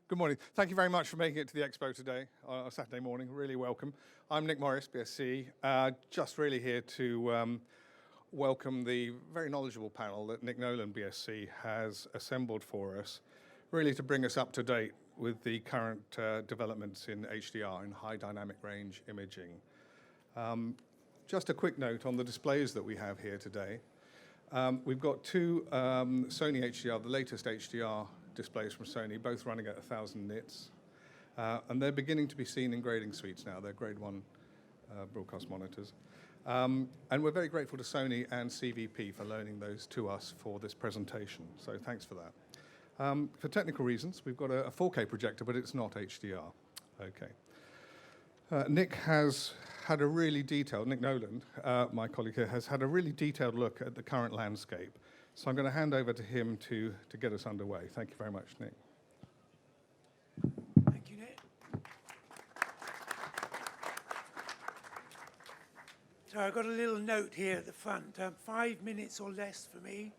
Good morning. Thank you very much for making it to the Expo today, on Saturday morning. Really welcome. I'm Nick Morris, BSC. Just really here to welcome the very knowledgeable panel that Nick Knowland, BSC, has assembled for us, really to bring us up to date with the current developments in HDR, in high dynamic range imaging. Just a quick note on the displays that we have here today. We've got two Sony HDR, the latest HDR displays from Sony, both running at 1,000 nits. And they're beginning to be seen in grading suites now. They're grade 1 broadcast monitors. And we're very grateful to Sony and CVP for loaning those to us for this presentation. So thanks for that. For technical reasons, we've got a 4K projector, but it's not HDR. Okay. Nick has had a really detailed, Nick Knowland, my colleague here, has had a really detailed look at the current landscape. So I'm going to hand over to him to get us underway. Thank you very much, Nick. Thank you, Nick. So I've got a little note here at the front, 5 minutes or less for me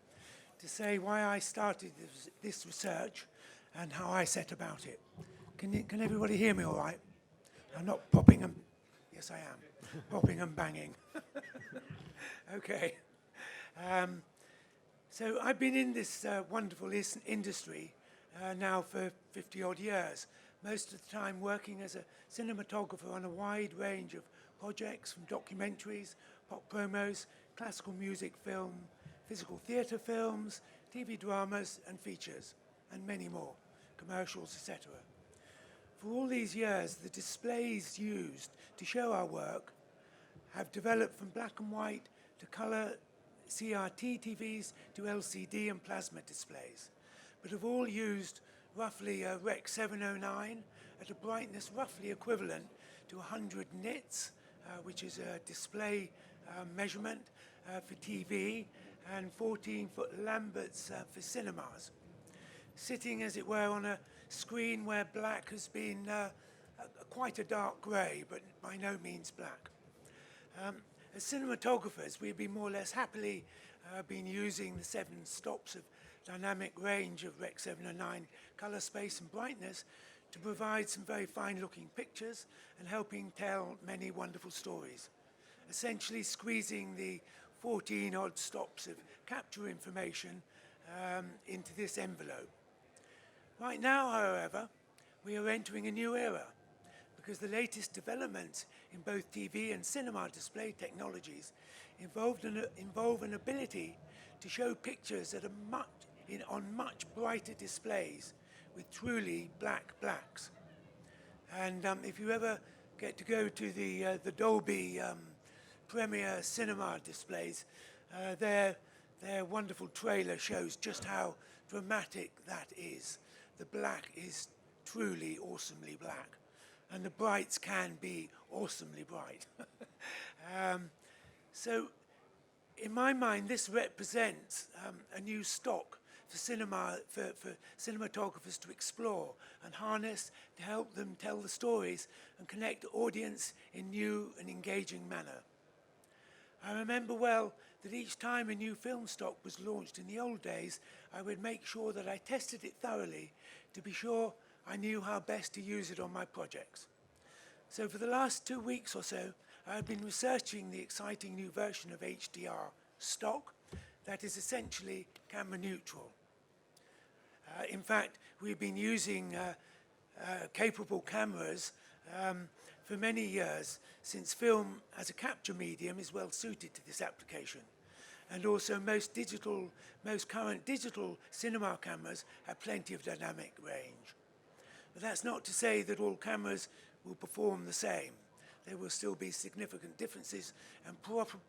to say why I started this research and how I set about it. Can everybody hear me all right? I'm not popping and... Yes, I am. Popping and banging. Okay. So I've been in this wonderful industry now for 50-odd years, most of the time working as a cinematographer on a wide range of projects, from documentaries, pop promos, classical music film, physical theatre films, TV dramas and features, and many more, commercials, etc. For all these years, the displays used to show our work have developed from black and white to colour CRT TVs to LCD and plasma displays, but have all used roughly a Rec 709 at a brightness roughly equivalent to 100 nits, which is a display measurement for TV, and 14-foot Lamberts for cinemas, sitting, as it were, on a screen where black has been quite a dark grey, but by no means black. As cinematographers, we've been more or less happily been using the 7 stops of dynamic range of Rec 709 colour, space and brightness to provide some very fine-looking pictures and helping tell many wonderful stories, essentially squeezing the 14-odd stops of capture information into this envelope. Right now, however, we are entering a new era, because the latest developments in both TV and cinema display technologies involve an ability to show pictures that are on much brighter displays with truly black blacks. And if you ever get to go to the Dolby Prinyar cinema displays, their wonderful trailer shows just how dramatic that is. The black is truly awesomely black, and the brights can be awesomely bright. So in my mind, this represents a new stock for cinematographers to explore and harness to help them tell the stories and connect the audience in new and engaging manner. I remember well that each time a new film stock was launched in the old days, I would make sure that I tested it thoroughly to be sure I knew how best to use it on my projects. So for the last 2 weeks or so, I've been researching the exciting new version of HDR stock that is essentially camera neutral. In fact, we've been using capable cameras for many years, since film as a capture medium is well suited to this application. And also most current digital cinema cameras have plenty of dynamic range. But that's not to say that all cameras will perform the same. There will still be significant differences and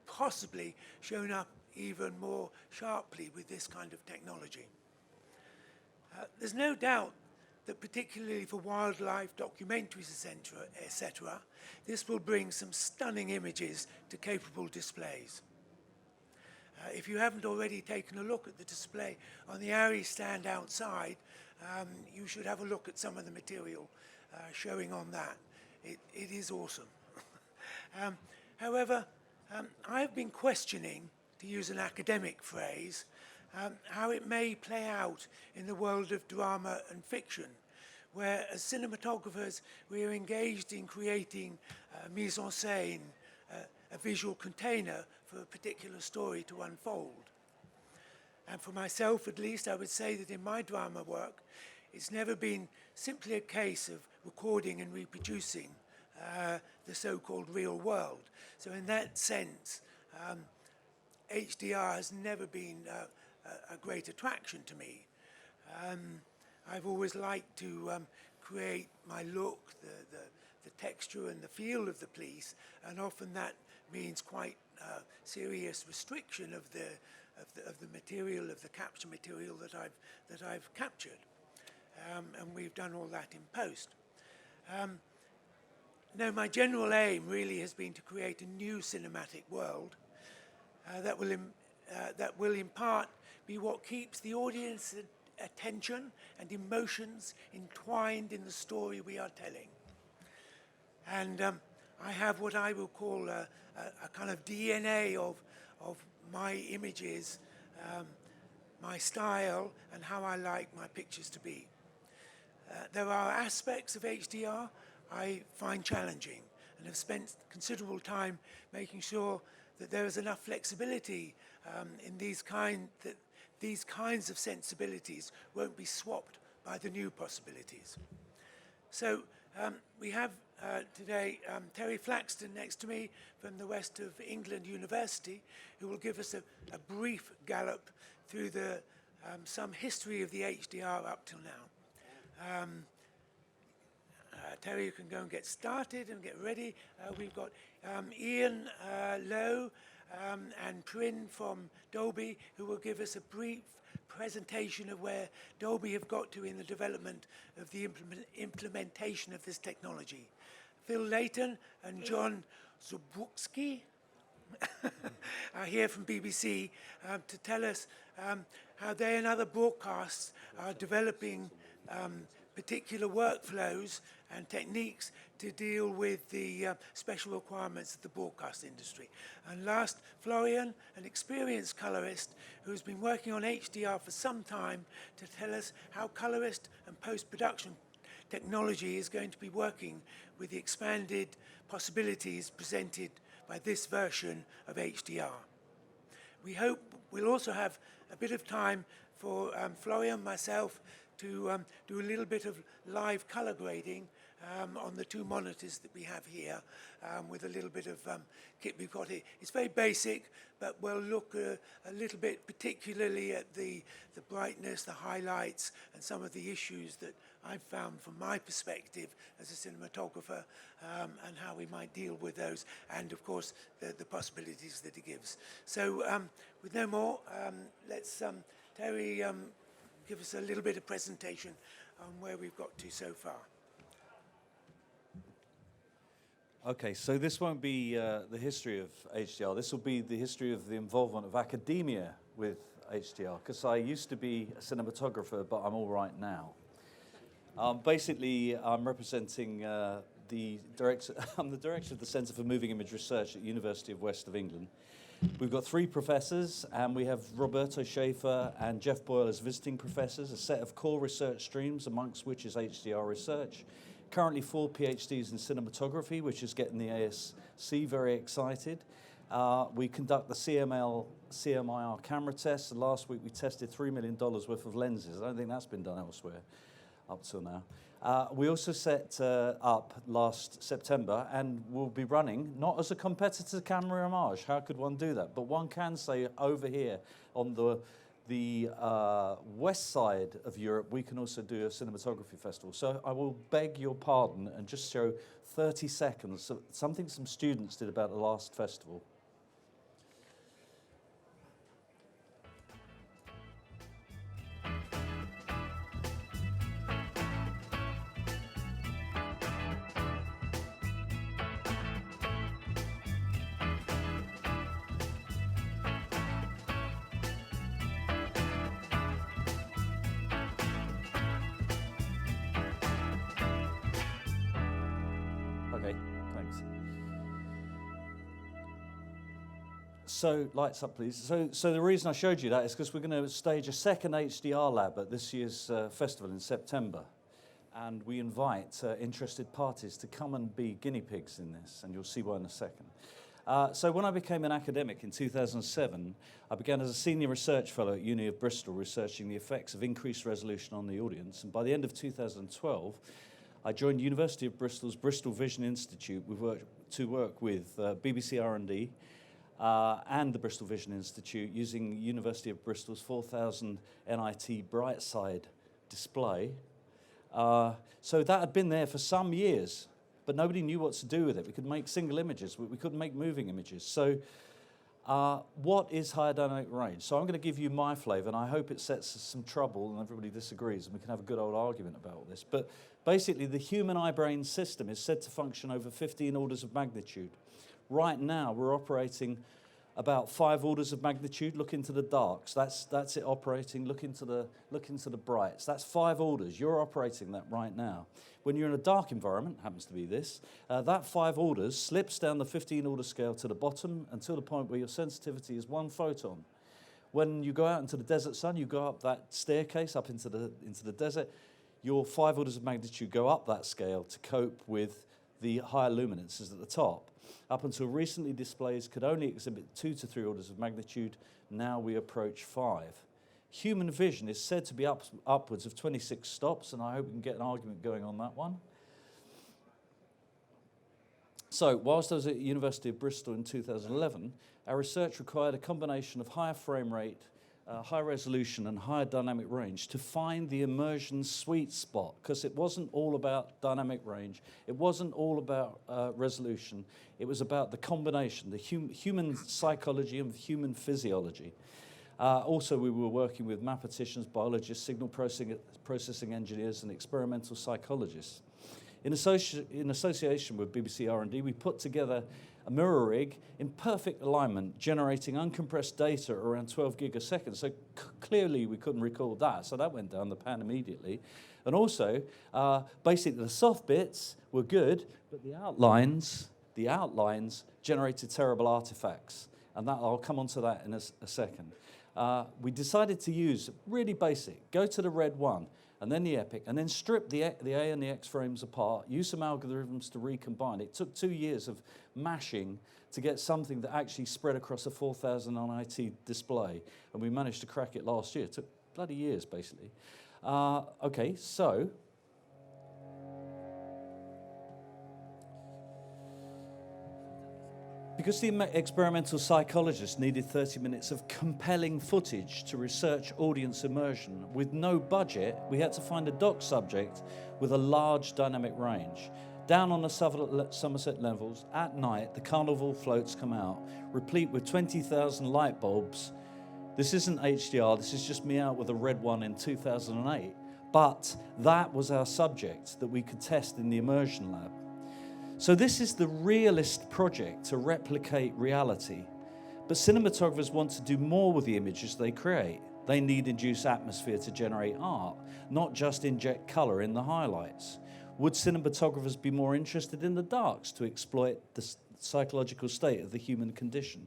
possibly shown up even more sharply with this kind of technology. There's no doubt that particularly for wildlife, documentaries, etc., this will bring some stunning images to capable displays. If you haven't already taken a look at the display on the ARRI stand outside, you should have a look at some of the material showing on that. It is awesome. However, I've been questioning, to use an academic phrase, how it may play out in the world of drama and fiction, where as cinematographers we are engaged in creating mise en scène, a visual container for a particular story to unfold. And for myself, at least, I would say that in my drama work, it's never been simply a case of recording and reproducing the so-called real world. So in that sense, HDR has never been a great attraction to me. I've always liked to create my look, the texture and the feel of the piece, and often that means quite serious restriction of the material, of the capture material that I've captured. And we've done all that in post. No, my general aim really has been to create a new cinematic world that will in part be what keeps the audience attention and emotions entwined in the story we are telling. And I have what I will call a kind of DNA of my images, my style, and how I like my pictures to be. There are aspects of HDR I find challenging and have spent considerable time making sure that there is enough flexibility in these kinds of sensibilities won't be swapped by the new possibilities. So we have today Terry Flaxton next to me from the West of England University, who will give us a brief gallop through some history of the HDR up till now. Terry, you can go and get started and get ready. We've got Ian Lowe and Pryn from Dolby, who will give us a brief presentation of where Dolby have got to in the development of the implementation of this technology. Phil Layton and John Zubrzycki are here from BBC to tell us how they and other broadcasts are developing particular workflows and techniques to deal with the special requirements of the broadcast industry. And last, Florian, an experienced colorist who's been working on HDR for some time, to tell us how colorist and post-production technology is going to be working with the expanded possibilities presented by this version of HDR. We hope we'll also have a bit of time for Florian, myself, to do a little bit of live color grading on the two monitors that we have here, with a little bit of kit we've got here. It's very basic, but we'll look a little bit particularly at the brightness, the highlights, and some of the issues that I've found from my perspective as a cinematographer, and how we might deal with those, and of course the possibilities that it gives. So with no more, let's Terry give us a little bit of presentation on where we've got to so far. Okay, so this won't be the history of HDR. This will be the history of the involvement of academia with HDR, because I used to be a cinematographer, but I'm all right now. Basically, I'm representing the director. I'm the director of the Centre for Moving Image Research at University of West of England. We've got 3 professors, and we have Roberto Schaefer and Jeff Boyle as visiting professors, a set of core research streams, amongst which is HDR research. Currently 4 PhDs in cinematography, which is getting the ASC very excited. We conduct the CMIR camera tests. Last week we tested $3 million worth of lenses. I don't think that's been done elsewhere up till now. We also set up last September, and will be running, not as a competitor to Camera Image, how could one do that? But one can say over here on the west side of Europe, we can also do a cinematography festival. So I will beg your pardon and just show 30 seconds of something some students did about the last festival. Okay, thanks. So, lights up, please. So the reason I showed you that is because we're going to stage a second HDR lab at this year's festival in September. and we invite interested parties to come and be guinea pigs in this, and you'll see why in a second. So when I became an academic in 2007, I began as a senior research fellow at Uni of Bristol, researching the effects of increased resolution on the audience. And by the end of 2012, I joined University of Bristol's Bristol Vision Institute to work with BBC R&D and the Bristol Vision Institute using University of Bristol's 4000 NIT Brightside display. So that had been there for some years, but nobody knew what to do with it. We could make single images, but we couldn't make moving images. So what is higher dynamic range? So I'm going to give you my flavour, and I hope it sets some trouble and everybody disagrees, and we can have a good old argument about all this. But basically, the human eye-brain system is said to function over 15 orders of magnitude. Right now, we're operating about 5 orders of magnitude. Look into the darks. That's it operating. Look into the brights. That's 5 orders. You're operating that right now. When you're in a dark environment, happens to be this, that 5 orders slips down the 15 order scale to the bottom until the point where your sensitivity is 1 photon. When you go out into the desert sun, you go up that staircase up into the desert. Your 5 orders of magnitude go up that scale to cope with the higher luminances at the top. Up until recently, displays could only exhibit 2 to 3 orders of magnitude. Now we approach 5. Human vision is said to be upwards of 26 stops, and I hope we can get an argument going on that one. So, whilst I was at University of Bristol in 2011, our research required a combination of higher frame rate, high resolution and higher dynamic range to find the immersion sweet spot, because it wasn't all about dynamic range, it wasn't all about resolution, it was about the combination, the human psychology and human physiology. Also, we were working with mathematicians, biologists, signal processing engineers and experimental psychologists. In association with BBC R&D, we put together a mirror rig in perfect alignment, generating uncompressed data around 12 gigaseconds. So clearly we couldn't record that, so that went down the pan immediately. And also, basically the soft bits were good, but the outlines generated terrible artifacts. And I'll come on to that in a second. We decided to use really basic, go to the red one, and then the epic, and then strip the A and the X frames apart, use some algorithms to recombine. It took 2 years of mashing to get something that actually spread across a 4000 NIT display, and we managed to crack it last year. It took bloody years, basically. Okay, so because the experimental psychologists needed 30 minutes of compelling footage to research audience immersion, with no budget, we had to find a doc subject with a large dynamic range. Down on the Somerset levels, at night, the carnival floats come out, replete with 20,000 light bulbs. This isn't HDR, this is just me out with a red one in 2008. But that was our subject that we could test in the immersion lab. So this is the realist project to replicate reality. But cinematographers want to do more with the images they create. They need induced atmosphere to generate art, not just inject color in the highlights. Would cinematographers be more interested in the darks to exploit the psychological state of the human condition?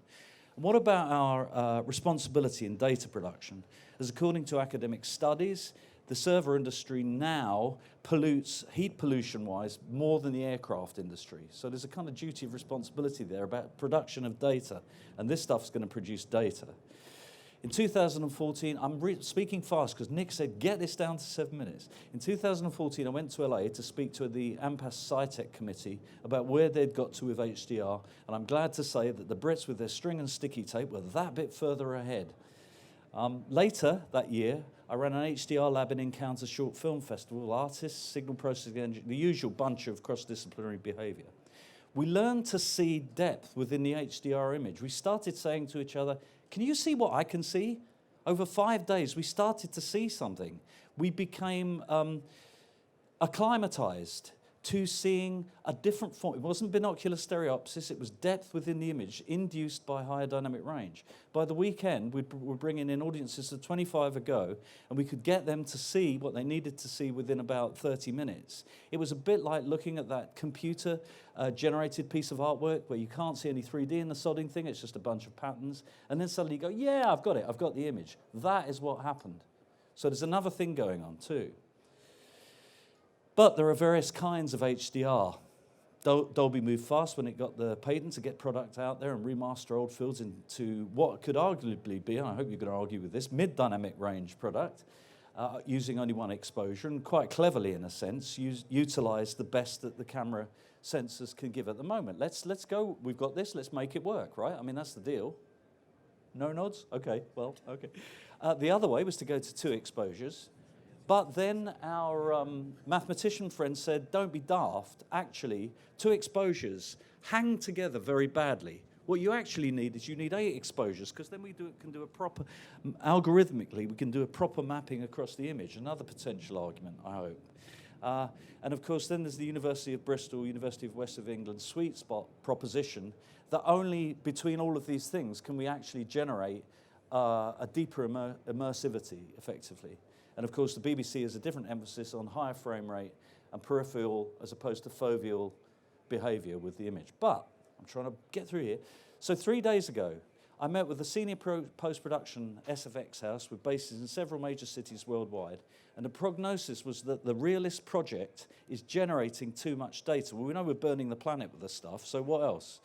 And what about our responsibility in data production? As according to academic studies, the server industry now pollutes, heat pollution-wise, more than the aircraft industry. So there's a kind of duty of responsibility there about production of data, and this stuff's going to produce data. In 2014, I'm speaking fast because Nick said, get this down to 7 minutes. In 2014, I went to LA to speak to the AMPAS SciTech committee about where they'd got to with HDR, and I'm glad to say that the Brits with their string and sticky tape were that bit further ahead. Later that year, I ran an HDR lab in Encounter Short Film Festival, artists, signal processing engineers, the usual bunch of cross-disciplinary behavior. We learned to see depth within the HDR image. We started saying to each other, can you see what I can see? Over 5 days, we started to see something. We became acclimatized to seeing a different form. It wasn't binocular stereopsis, it was depth within the image, induced by higher dynamic range. By the weekend, we were bringing in audiences of 25 ago, and we could get them to see what they needed to see within about 30 minutes. It was a bit like looking at that computer-generated piece of artwork where you can't see any 3D in the sodding thing, it's just a bunch of patterns, and then suddenly you go, yeah, I've got it, I've got the image. That is what happened. So there's another thing going on too. But there are various kinds of HDR. Dolby moved fast when it got the patent to get product out there and remaster old fields into what could arguably be, and I hope you're going to argue with this, mid-dynamic range product, using only one exposure, and quite cleverly, in a sense, utilize the best that the camera sensors can give at the moment. Let's go. We've got this. Let's make it work, right? I mean, that's the deal. No nods? Okay. Well, okay. The other way was to go to 2 exposures. But then our mathematician friend said, don't be daft. Actually, 2 exposures hang together very badly. What you actually need is you need 8 exposures, because then we can do a proper, algorithmically, we can do a proper mapping across the image. Another potential argument, I hope. And of course, then there's the University of Bristol, University of West of England sweet spot proposition that only between all of these things can we actually generate a deeper immersivity, effectively. And of course, the BBC has a different emphasis on higher frame rate and peripheral as opposed to foveal behavior with the image. But I'm trying to get through here. So 3 days ago, I met with the senior post-production SFX house with bases in several major cities worldwide. And the prognosis was that the Realist project is generating too much data. Well, we know we're burning the planet with this stuff, so what else?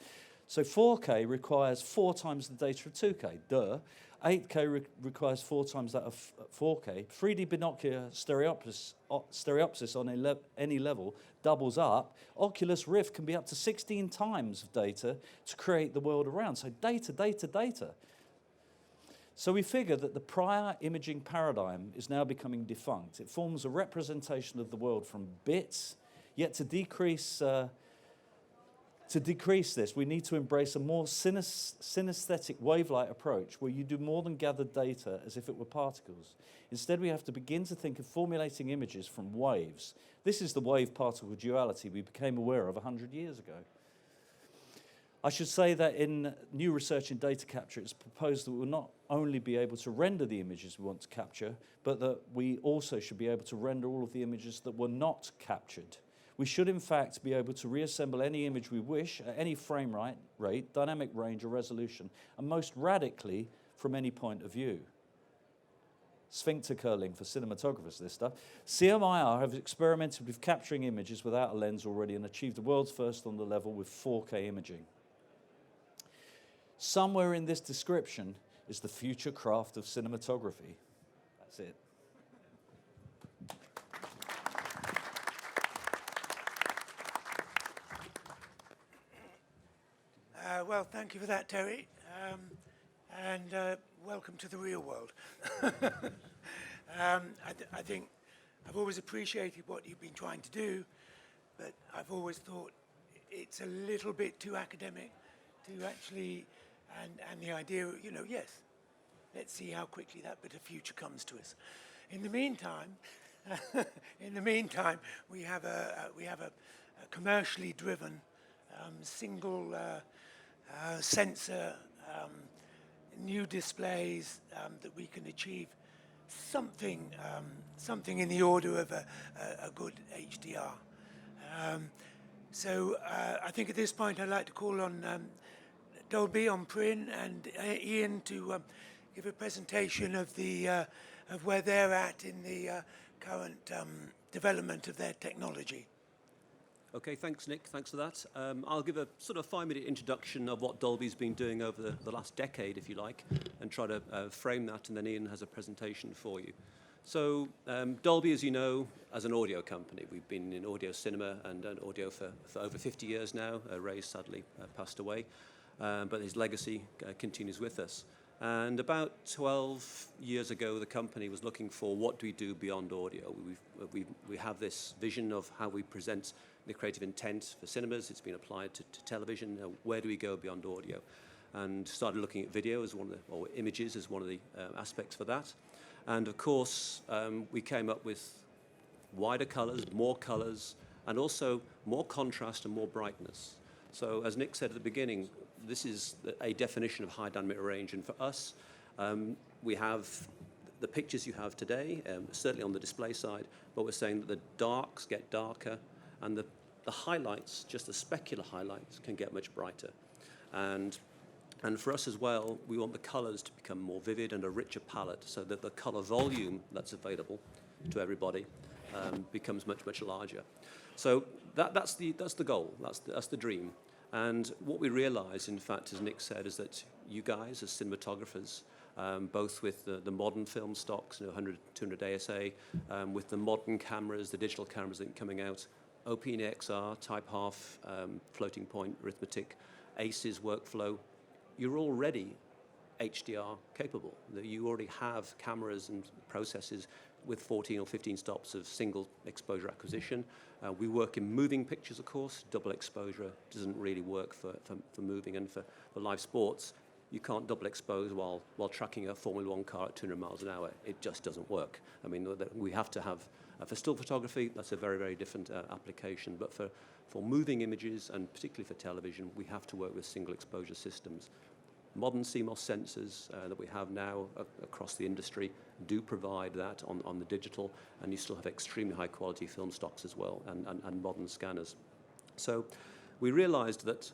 So 4K requires 4 times the data of 2K, duh. 8K requires 4 times that of 4K. 3D binocular stereopsis on any level doubles up. Oculus Rift can be up to 16 times of data to create the world around. So data, data, data. So we figure that the prior imaging paradigm is now becoming defunct. It forms a representation of the world from bits, yet to decrease this, we need to embrace a more synesthetic wave-like approach where you do more than gather data as if it were particles. Instead, we have to begin to think of formulating images from waves. This is the wave-particle duality we became aware of 100 years ago. I should say that in new research in data capture, it's proposed that we will not only be able to render the images we want to capture, but that we also should be able to render all of the images that were not captured. We should, in fact, be able to reassemble any image we wish at any frame rate, dynamic range or resolution, and most radically, from any point of view. Sphincter curling for cinematographers, this stuff. CMIR have experimented with capturing images without a lens already and achieved the world's first on the level with 4K imaging. Somewhere in this description is the future craft of cinematography. That's it. Well, thank you for that, Terry, and welcome to the real world. I think I've always appreciated what you've been trying to do, but I've always thought it's a little bit too academic to actually, and the idea, you know, yes, let's see how quickly that bit of future comes to us. In the meantime, we have a commercially driven single sensor, new displays that we can achieve something in the order of a good HDR. So I think at this point I'd like to call on Dolby, on Pryn, and Ian to give a presentation of of where they're at in the current development of their technology. Okay, thanks, Nick. Thanks for that. I'll give a sort of 5-minute introduction of what Dolby's been doing over the last decade, if you like, and try to frame that, and then Ian has a presentation for you. So Dolby, as you know, as an audio company, we've been in audio cinema and audio for over 50 years now. Ray sadly passed away, but his legacy continues with us. And about 12 years ago, the company was looking for what do we do beyond audio. We have this vision of how we present the creative intent for cinemas. It's been applied to television. Where do we go beyond audio? And started looking at video as one of the, or images as one of the aspects for that. And of course, we came up with wider colors, and also more contrast and more brightness. So as Nick said at the beginning, this is a definition of high dynamic range, and for us, we have the pictures you have today, certainly on the display side, but we're saying that the darks get darker, and the highlights, just the specular highlights, can get much brighter. And for us as well, we want the colors to become more vivid and a richer palette, so that the color volume that's available to everybody becomes much, much larger. So that's the goal, that's the dream. And what we realize, in fact, as Nick said, is that you guys, as cinematographers, both with the modern film stocks, 100, 200 ASA, with the modern cameras, the digital cameras that are coming out, OP&E XR, type half, floating point, arithmetic, ACES workflow, you're already HDR capable. You already have cameras and processes with 14 or 15 stops of single exposure acquisition. We work in moving pictures, of course. Double exposure doesn't really work for moving, and for live sports, you can't double expose while tracking a Formula One car at 200 miles an hour. It just doesn't work. I mean, we have to have, for still photography, that's a very, very different application. But for moving images, and particularly for television, we have to work with single exposure systems. Modern CMOS sensors that we have now across the industry do provide that on the digital, and you still have extremely high quality film stocks as well, and modern scanners. So we realized that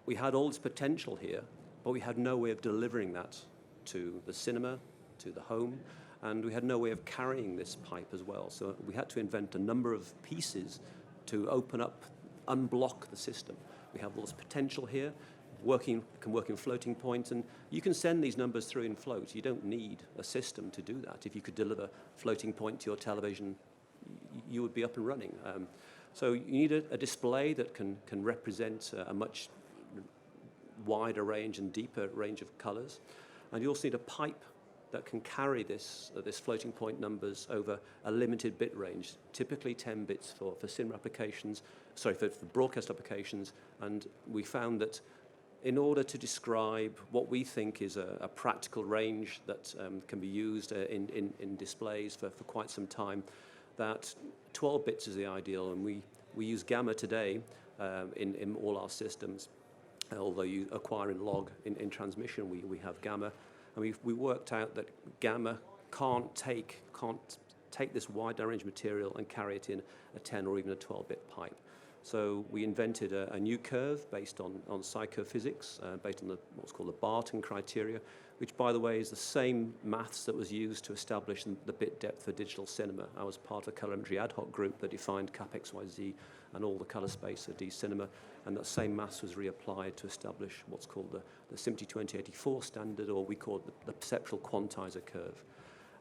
we had all this potential here, but we had no way of delivering that to the cinema, to the home, and we had no way of carrying this pipe as well. So we had to invent a number of pieces to open up, unblock the system. We have all this potential here. Can work in floating point, and you can send these numbers through in float. You don't need a system to do that. If you could deliver floating point to your television, you would be up and running. So you need a display that can represent a much wider range and deeper range of colors, and you also need a pipe that can carry this floating point numbers over a limited bit range, typically 10 bits for cinema applications, for broadcast applications, and we found that in order to describe what we think is a practical range that can be used in displays for quite some time, that 12 bits is the ideal, and we use gamma today in all our systems. Although you acquire in log in transmission, we have gamma, and we worked out that gamma can't take this wide range material and carry it in a 10 or even a 12-bit pipe. So we invented a new curve based on psychophysics, based on what's called the Barton criteria, which, by the way, is the same maths that was used to establish the bit depth for digital cinema. I was part of the colorimetry ad hoc group that defined CAP-XYZ and all the color space of D-Cinema, and that same maths was reapplied to establish what's called the SMPTE 2084 standard, or we call it the perceptual quantizer curve.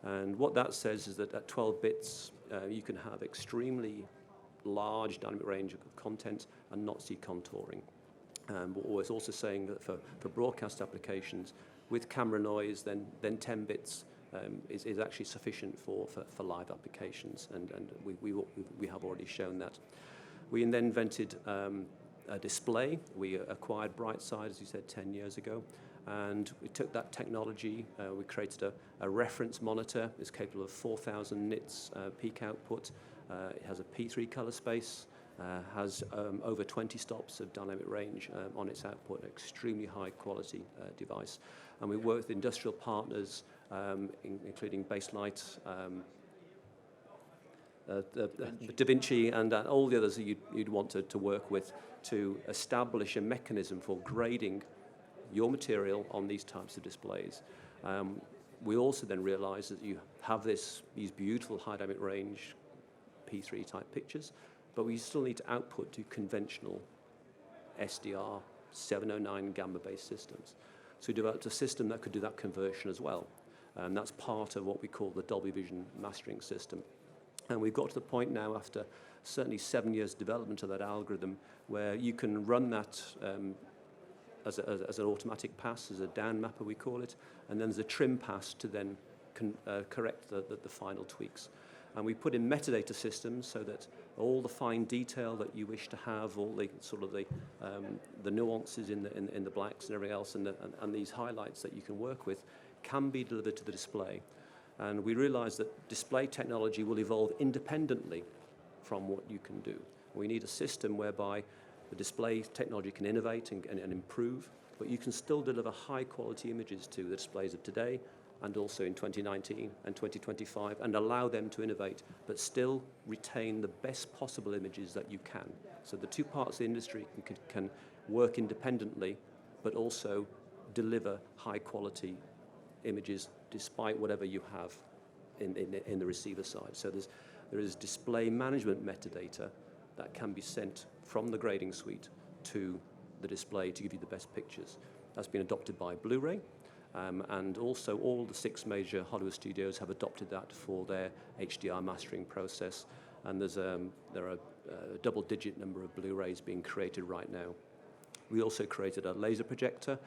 And what that says is that at 12 bits, you can have extremely large dynamic range of content and not see contouring. What we're also saying that for broadcast applications, with camera noise, then 10 bits is actually sufficient for live applications, and we have already shown that. We then invented a display. We acquired Brightside, as you said, 10 years ago, and we took that technology, we created a reference monitor. It's capable of 4,000 nits peak output. It has a P3 color space, has over 20 stops of dynamic range on its output, extremely high quality device. And we work with industrial partners, including Baselight, Da Vinci, and all the others that you'd want to work with to establish a mechanism for grading your material on these types of displays. We also then realized that you have these beautiful high dynamic range P3 type pictures, but we still need to output to conventional SDR 709 gamma based systems. So we developed a system that could do that conversion as well. And that's part of what we call the Dolby Vision mastering system. And we've got to the point now, after certainly 7 years development of that algorithm, where you can run that as an automatic pass, as a down mapper we call it, and then there's a trim pass to then correct the final tweaks. And we put in metadata systems so that all the fine detail that you wish to have, all the sort of the nuances in the blacks and everything else, and these highlights that you can work with, can be delivered to the display. And we realize that display technology will evolve independently from what you can do. We need a system whereby the display technology can innovate and improve, but you can still deliver high quality images to the displays of today and also in 2019 and 2025, and allow them to innovate, but still retain the best possible images that you can. So the two parts of the industry can work independently, but also deliver high quality images despite whatever you have in the receiver side. So there's there is display management metadata that can be sent from the grading suite to the display to give you the best pictures. That's been adopted by Blu-ray, and also all the 6 major Hollywood studios have adopted that for their HDR mastering process, and there are a double-digit number of Blu-rays being created right now. We also created a laser projector,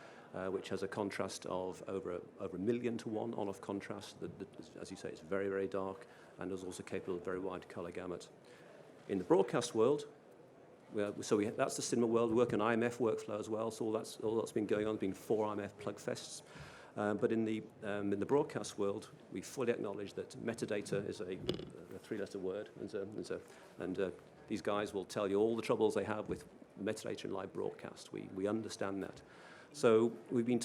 which has a contrast of over a million to 1 on-off contrast. As you say, it's very, very dark, and is also capable of very wide color gamut. In the broadcast world, that's the cinema world. We work on IMF workflow as well, so all that's been going on. There's been 4 IMF plug fests. But in the broadcast world, we fully acknowledge that metadata is a 3-letter word, and these guys will tell you all the troubles they have with metadata in live broadcast. We understand that. So we've been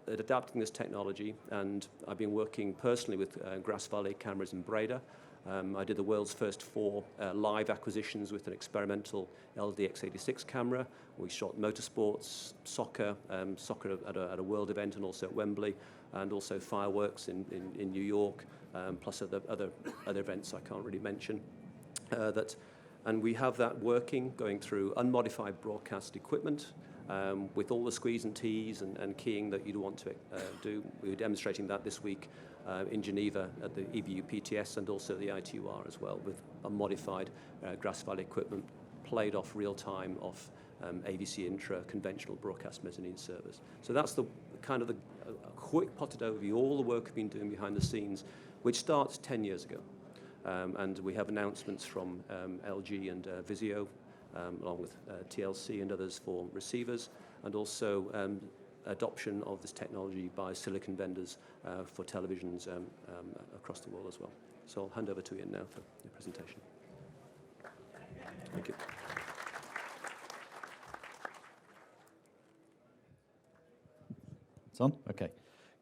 adapting this technology, and I've been working personally with Grass Valley Cameras in Breda. I did the world's first 4 live acquisitions with an experimental LDX86 camera. We shot motorsports, soccer at a world event and also at Wembley, and also fireworks in New York, plus other events I can't really mention. And we have that working, going through unmodified broadcast equipment, with all the squeeze and tease and keying that you'd want to do. We were demonstrating that this week in Geneva at the EBU PTS and also the ITUR as well, with a modified Grass Valley equipment played off real time off AVC Intra conventional broadcast mezzanine servers. So that's the kind of a quick potted overview, all the work we've been doing behind the scenes, which starts 10 years ago. And we have announcements from LG and Vizio, along with TLC and others for receivers, and also adoption of this technology by silicon vendors for televisions across the world as well. So I'll hand over to Ian now for your presentation. Thank you. It's on? Okay,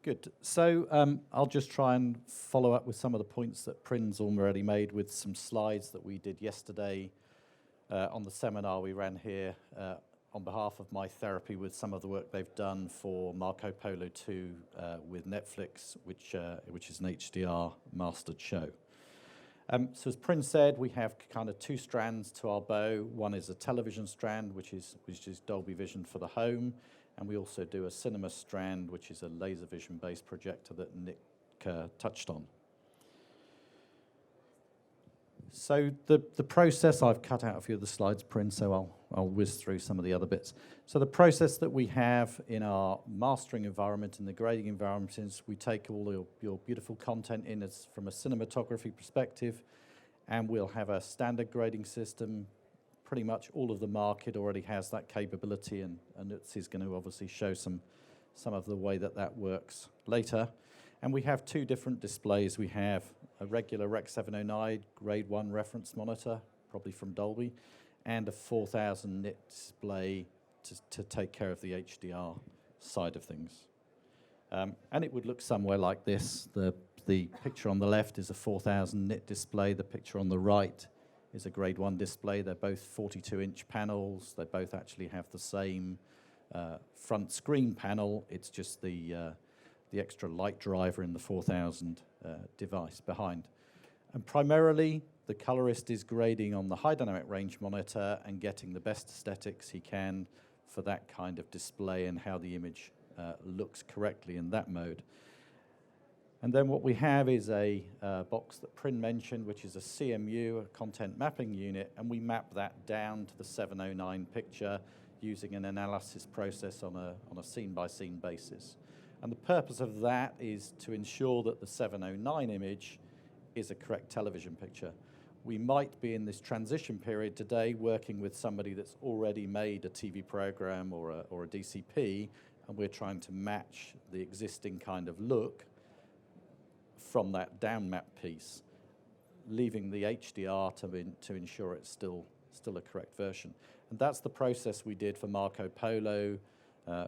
good. So I'll just try and follow up with some of the points that Pryn's already made with some slides that we did yesterday on the seminar we ran here on behalf of My Therapy, with some of the work they've done for Marco Polo 2 with Netflix, which is an HDR mastered show. So as Pryn said, we have kind of 2 strands to our bow. One is a television strand, which is Dolby Vision for the home, and we also do a cinema strand, which is a laser vision based projector that Nick touched on. So the process, I've cut out a few of the slides, Pryn, so I'll whiz through some of the other bits. So the process that we have in our mastering environment and the grading environment is we take all your beautiful content in as from a cinematography perspective, and we'll have a standard grading system. Pretty much all of the market already has that capability, and Utz is going to obviously show some of the way that works later. And we have 2 different displays. We have a regular Rec 709 grade 1 reference monitor, probably from Dolby, and a 4000 nit display to take care of the HDR side of things. And it would look somewhere like this. The picture on the left is a 4000 nit display. The picture on the right is a grade 1 display. They're both 42-inch panels. They both actually have the same front screen panel. It's just the extra light driver in the 4000 device behind. And primarily, the colorist is grading on the high dynamic range monitor and getting the best aesthetics he can for that kind of display and how the image looks correctly in that mode. And then what we have is a box that Pryn mentioned, which is a CMU, a content mapping unit, and we map that down to the 709 picture using an analysis process on a scene-by-scene basis. And the purpose of that is to ensure that the 709 image is a correct television picture. We might be in this transition period today working with somebody that's already made a TV program or a DCP, and we're trying to match the existing kind of look from that down map piece, leaving the HDR to ensure it's still a correct version. And that's the process we did for Marco Polo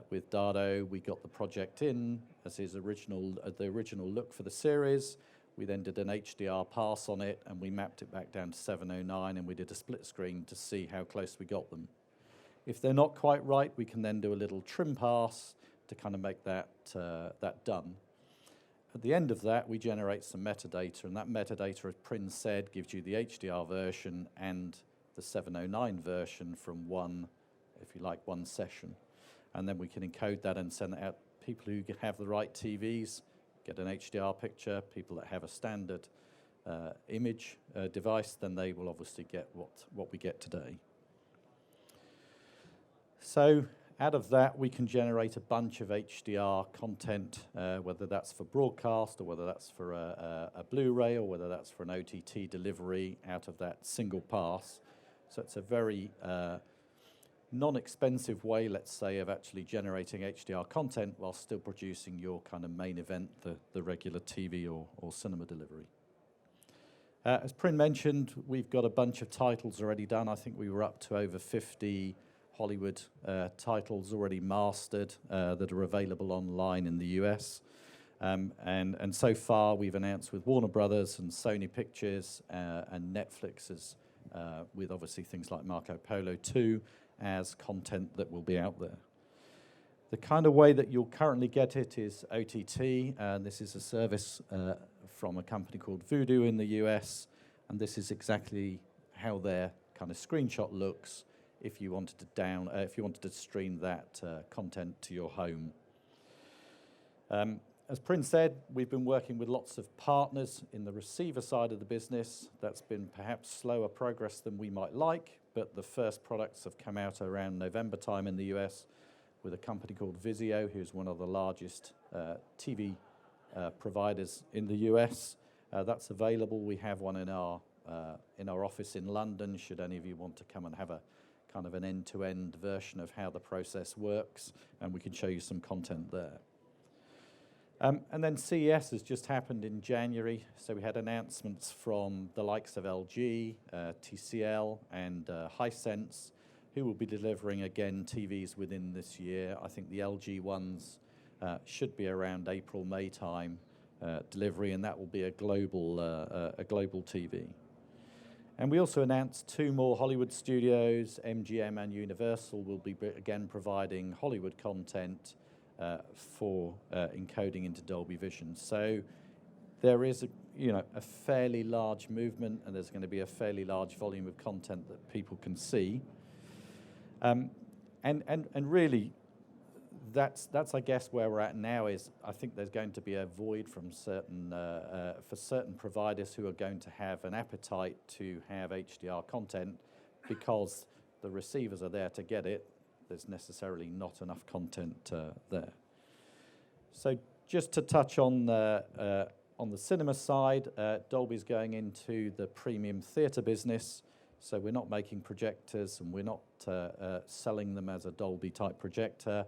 with Dado. We got the project in as the original look for the series. We then did an HDR pass on it, and we mapped it back down to 709, and we did a split screen to see how close we got them. If they're not quite right, we can then do a little trim pass to kind of make that done. At the end of that, we generate some metadata, and that metadata, as Prin said, gives you the HDR version and the 709 version from one, if you like, one session. And then we can encode that and send it out. People who have the right TVs get an HDR picture. People that have a standard image device, then they will obviously get what we get today. So out of that, we can generate a bunch of HDR content, whether that's for broadcast or whether that's for a Blu-ray or whether that's for an OTT delivery out of that single pass. So it's a very non-expensive way, let's say, of actually generating HDR content while still producing your kind of main event, the regular TV or cinema delivery. As Prin mentioned, we've got a bunch of titles already done. I think we were up to over 50 Hollywood titles already mastered that are available online in the US. And so far we've announced with Warner Brothers and Sony Pictures and Netflix with obviously things like Marco Polo 2 as content that will be out there. The kind of way that you'll currently get it is OTT, and this is a service from a company called Voodoo in the US, and this is exactly how their kind of screenshot looks if you wanted to stream that content to your home. As Prin said, we've been working with lots of partners in the receiver side of the business. That's been perhaps slower progress than we might like, but the first products have come out around November time in the US with a company called Vizio, who's one of the largest TV providers in the US. That's available. We have one in our office in London, should any of you want to come and have a kind of an end-to-end version of how the process works, and we can show you some content there. And then CES has just happened in January, so we had announcements from the likes of LG, TCL, and Hisense, who will be delivering, again, TVs within this year. I think the LG ones should be around April, May time delivery, and that will be a global TV. And we also announced 2 more Hollywood studios, MGM and Universal, will be again providing Hollywood content for encoding into Dolby Vision. So there is a fairly large movement, and there's going to be a fairly large volume of content that people can see. And really, that's I guess where we're at now. Is I think there's going to be a void from for certain providers who are going to have an appetite to have HDR content because the receivers are there to get it. There's necessarily not enough content there. So just to touch on the cinema side, Dolby's going into the premium theatre business. So we're not making projectors and we're not selling them as a Dolby type projector.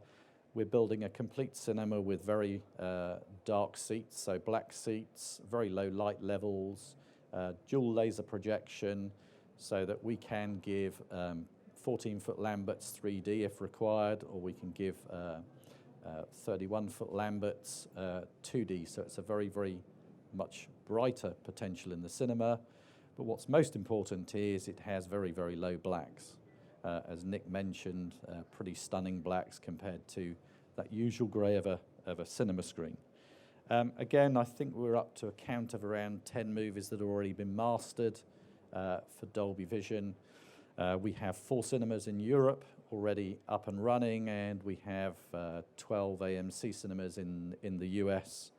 We're building a complete cinema with very dark seats, so black seats, very low light levels, dual laser projection, so that we can give 14-foot Lamberts 3D if required, or we can give 31-foot Lamberts 2D. So it's a very, very much brighter potential in the cinema. But what's most important is it has very, very low blacks. As Nick mentioned, pretty stunning blacks compared to that usual grey of a cinema screen. Again, I think we're up to a count of around 10 movies that have already been mastered for Dolby Vision. We have 4 cinemas in Europe already up and running, and we have 12 AMC cinemas in the US.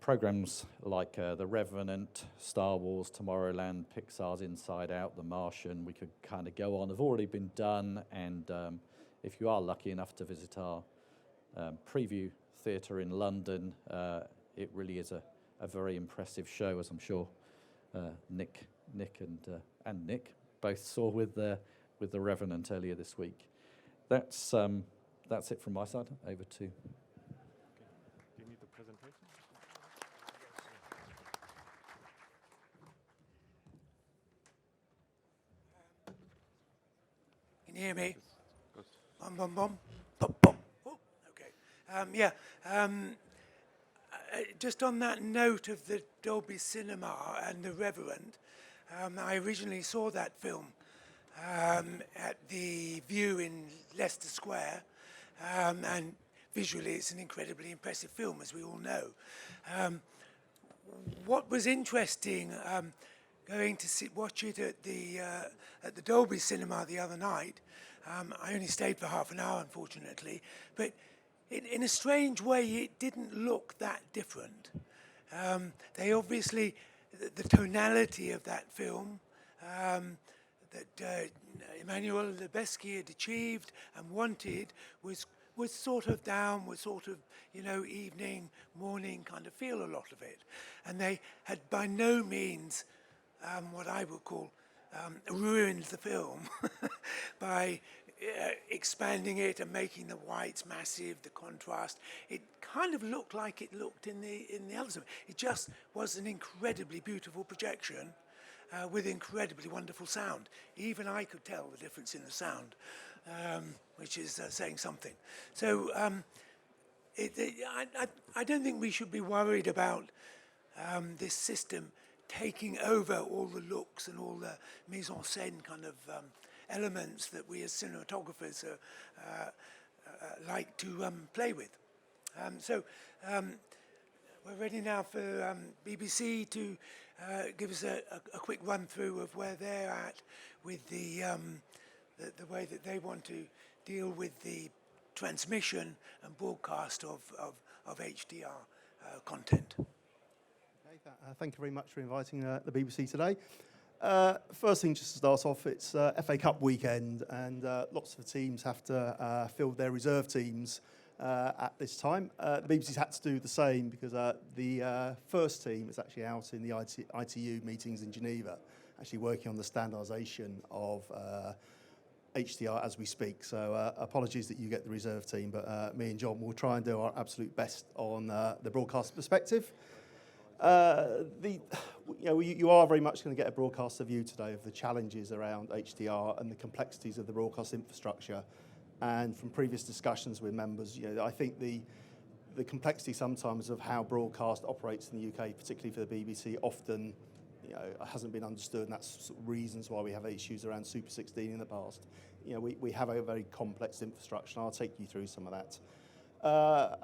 Programs like The Revenant, Star Wars, Tomorrowland, Pixar's Inside Out, The Martian, we could kind of go on, have already been done, and if you are lucky enough to visit our preview theatre in London, it really is a very impressive show, as I'm sure Nick and Nick both saw with the Revenant earlier this week. That's it from my side. Over to. Do you need the presentation? Can you hear me? Good. Bum, bum, bum. Bum, bum. Oh, okay. Just on that note of the Dolby Cinema and the Reverend, I originally saw that film at the View in Leicester Square, and visually it's an incredibly impressive film, as we all know. What was interesting, going to watch it at the Dolby cinema the other night, I only stayed for half an hour, unfortunately, but in a strange way, it didn't look that different. They obviously, the tonality of that film that Emmanuel Lubezki had achieved and wanted was sort of down, was sort of, you know, evening, morning kind of feel, a lot of it. And they had by no means what I would call ruined the film by expanding it and making the whites massive, the contrast. It kind of looked like it looked in the others. It just was an incredibly beautiful projection with incredibly wonderful sound. Even I could tell the difference in the sound, which is saying something. So I don't think we should be worried about this system taking over all the looks and all the mise en scène kind of elements that we as cinematographers like to play with. We're ready now for BBC to give us a quick run through of where they're at with the way that they want to deal with the transmission and broadcast of HDR content. Thank you very much for inviting the BBC today. First thing, just to start off, it's FA Cup weekend, and lots of teams have to field their reserve teams at this time. The BBC's had to do the same because the first team is actually out in the ITU meetings in Geneva, actually working on the standardisation of HDR as we speak. So apologies that you get the reserve team, but me and John will try and do our absolute best on the broadcast perspective. You are very much going to get a broadcaster view today of the challenges around HDR and the complexities of the broadcast infrastructure. And from previous discussions with members, you know, I think the complexity sometimes of how broadcast operates in the UK, particularly for the BBC, often, you know, hasn't been understood, and that's sort of reasons why we have issues around Super 16 in the past. You know, we have a very complex infrastructure, and I'll take you through some of that.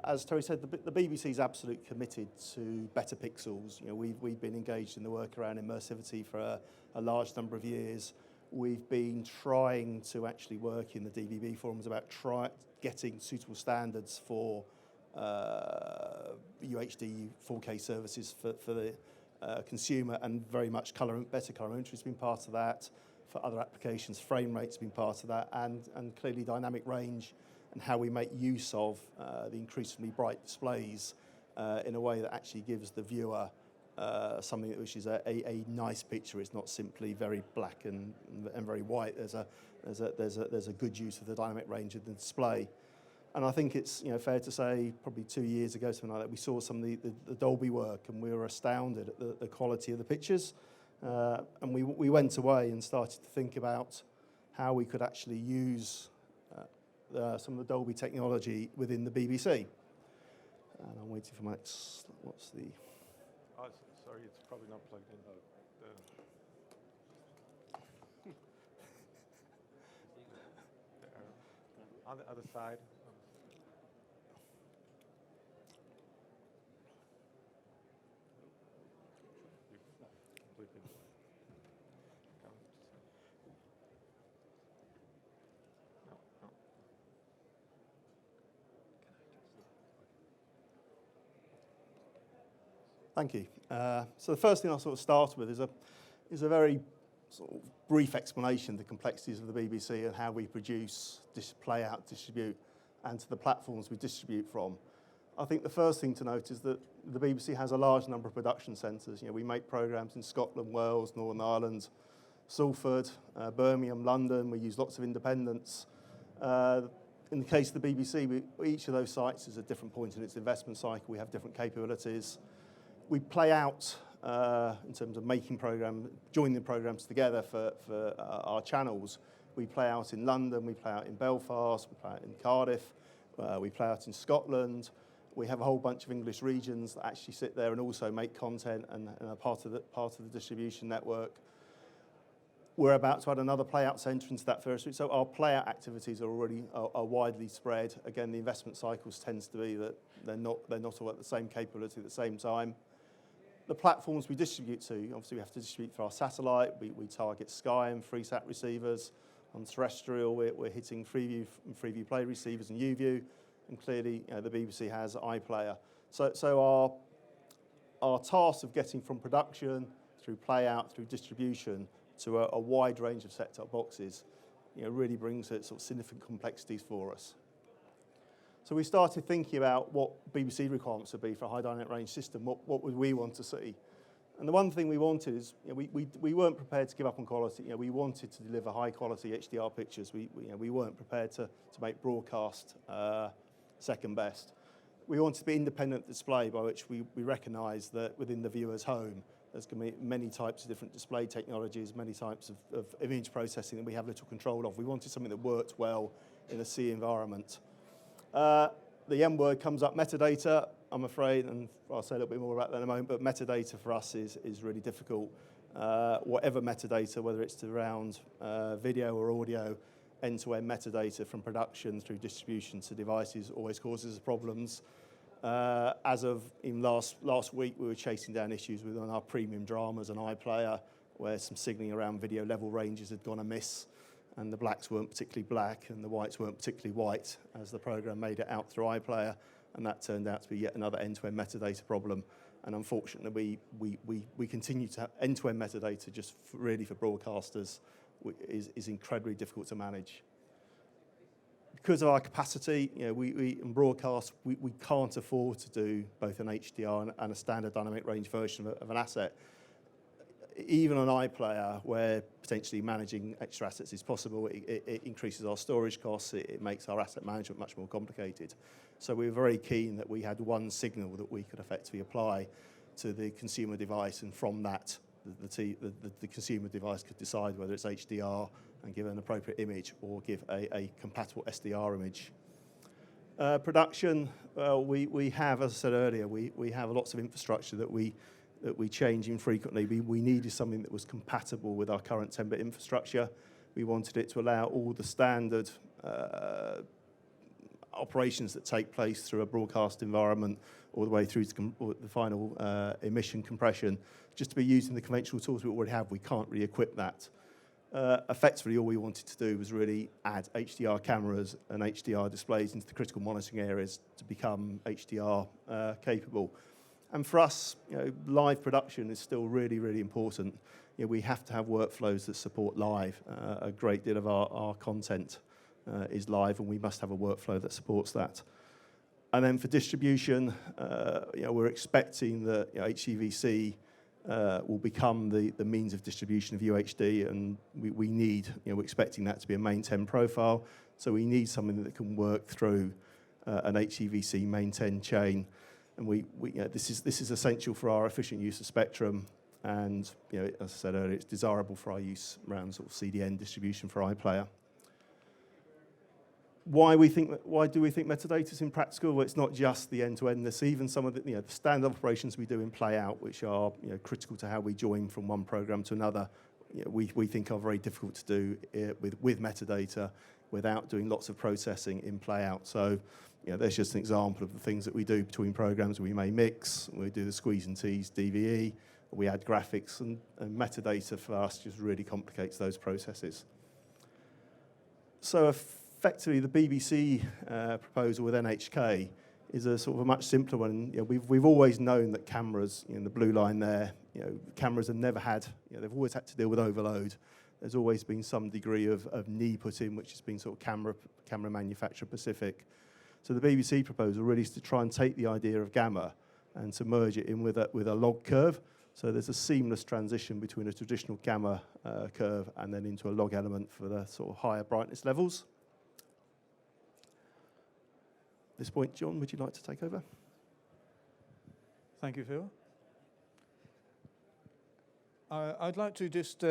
As Terry said, the BBC is absolutely committed to better pixels. You know, we've been engaged in the work around immersivity for a large number of years. We've been trying to actually work in the DVB forums about getting suitable standards for UHD 4K services for the consumer, and very much better colorimetry has been part of that. For other applications, frame rate's been part of that, and clearly dynamic range and how we make use of the increasingly bright displays in a way that actually gives the viewer something which is a nice picture. It's not simply very black and very white. There's a good use of the dynamic range of the display. And I think it's, you know, fair to say probably 2 years ago, something like that, we saw some of the Dolby work, and we were astounded at the quality of the pictures. And we went away and started to think about how we could actually use some of the Dolby technology within the BBC. And I'm waiting for my next, what's the... Oh, sorry, it's probably not plugged in. On the other side. Thank you. So the first thing I'll sort of start with is a very sort of brief explanation of the complexities of the BBC and how we produce, play out, distribute, and to the platforms we distribute from. I think the first thing to note is that the BBC has a large number of production centres. You know, we make programmes in Scotland, Wales, Northern Ireland, Salford, Birmingham, London. We use lots of independents. In the case of the BBC, each of those sites is a different point in its investment cycle. We have different capabilities. We play out in terms of making joining programmes together for our channels. We play out in London, we play out in Belfast, we play out in Cardiff, we play out in Scotland. We have a whole bunch of English regions that actually sit there and also make content and are part of the distribution network. We're about to add another playout centre into that first week. So our playout activities are already are widely spread. Again, the investment cycles tends to be that they're not all at the same capability at the same time. The platforms we distribute to, obviously we have to distribute through our satellite. We target Sky and FreeSat receivers. On terrestrial, we're hitting Freeview and Freeview Play receivers and UView, and clearly the BBC has iPlayer. So our task of getting from production through playout through distribution to a wide range of set-top boxes, really brings sort of significant complexities for us. So we started thinking about what BBC requirements would be for a high dynamic range system. What would we want to see? And the one thing we wanted is we weren't prepared to give up on quality. We wanted to deliver high quality HDR pictures. We weren't prepared to make broadcast second best. We wanted to be independent display, by which we recognise that within the viewer's home there's going to be many types of different display technologies, many types of image processing that we have little control of. We wanted something that worked well in a C environment. The M word comes up, metadata, I'm afraid, and I'll say a little bit more about that in a moment, but metadata for us is really difficult. Whatever metadata, whether it's around video or audio, end-to-end metadata from production through distribution to devices always causes us problems. As of in last week, we were chasing down issues with on our premium dramas and iPlayer, where some signalling around video level ranges had gone amiss, and the blacks weren't particularly black and the whites weren't particularly white as the program made it out through iPlayer, and that turned out to be yet another end-to-end metadata problem. And unfortunately, we continue to have end-to-end metadata just really for broadcasters is incredibly difficult to manage. Because of our capacity, we in broadcast, we can't afford to do both an HDR and a standard dynamic range version of an asset. Even on iPlayer, where potentially managing extra assets is possible, it increases our storage costs, it makes our asset management much more complicated. So we were very keen that we had one signal that we could effectively apply to the consumer device, and from that, the consumer device could decide whether it's HDR and give an appropriate image or give a compatible SDR image. Production, we have, as I said earlier, we have lots of infrastructure that we change infrequently. We needed something that was compatible with our current 10-bit infrastructure. We wanted it to allow all the standard operations that take place through a broadcast environment all the way through to the final emission compression, just to be using the conventional tools we already have. We can't re-equip that. Effectively, all we wanted to do was really add HDR cameras and HDR displays into the critical monitoring areas to become HDR capable. And for us, live production is still really, really important. We have to have workflows that support live. A great deal of our content is live, and we must have a workflow that supports that. And then for distribution, we're expecting that HEVC will become the means of distribution of UHD, and we need, we're expecting that to be a main 10 profile. So we need something that can work through an HEVC main 10 chain. And this is essential for our efficient use of spectrum, and as I said earlier, it's desirable for our use around sort of CDN distribution for iPlayer. Why do we think metadata is impractical? Well, it's not just the end-to-endness. Even some of the standard operations we do in playout, which are critical to how we join from one program to another, we think are very difficult to do with metadata without doing lots of processing in playout. So there's just an example of the things that we do between programs. We may mix, we do the squeeze and tease DVE, we add graphics, and metadata for us just really complicates those processes. So effectively, the BBC proposal with NHK is a sort of a much simpler one. We've always known that cameras, the blue line there, cameras have never had, they've always had to deal with overload. There's always been some degree of knee put in, which has been sort of camera manufacturer specific. So the BBC proposal really is to try and take the idea of gamma and to merge it in with a log curve. So there's a seamless transition between a traditional gamma curve and then into a log element for the sort of higher brightness levels. At this point, John, would you like to take over? Thank you, Phil. I'd like to just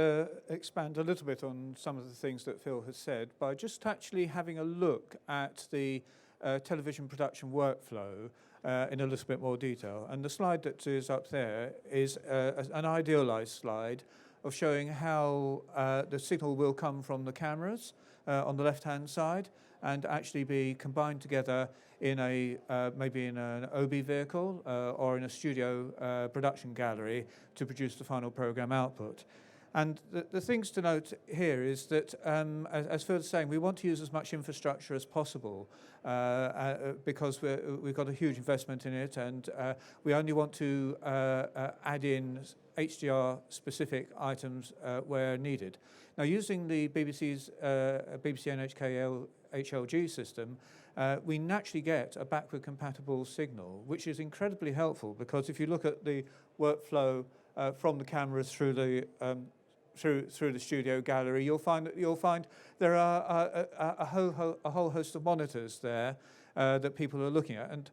expand a little bit on some of the things that Phil has said by just actually having a look at the television production workflow in a little bit more detail. And the slide that is up there is an idealized slide of showing how the signal will come from the cameras on the left-hand side and actually be combined together in a maybe in an OB vehicle or in a studio production gallery to produce the final program output. And the things to note here is that, as Phil was saying, we want to use as much infrastructure as possible because we've got a huge investment in it, and we only want to add in HDR-specific items where needed. Now, using the BBC's BBC NHK HLG system, we naturally get a backward compatible signal, which is incredibly helpful because if you look at the workflow from the cameras through the through the studio gallery, you'll find there are a whole host of monitors there that people are looking at, and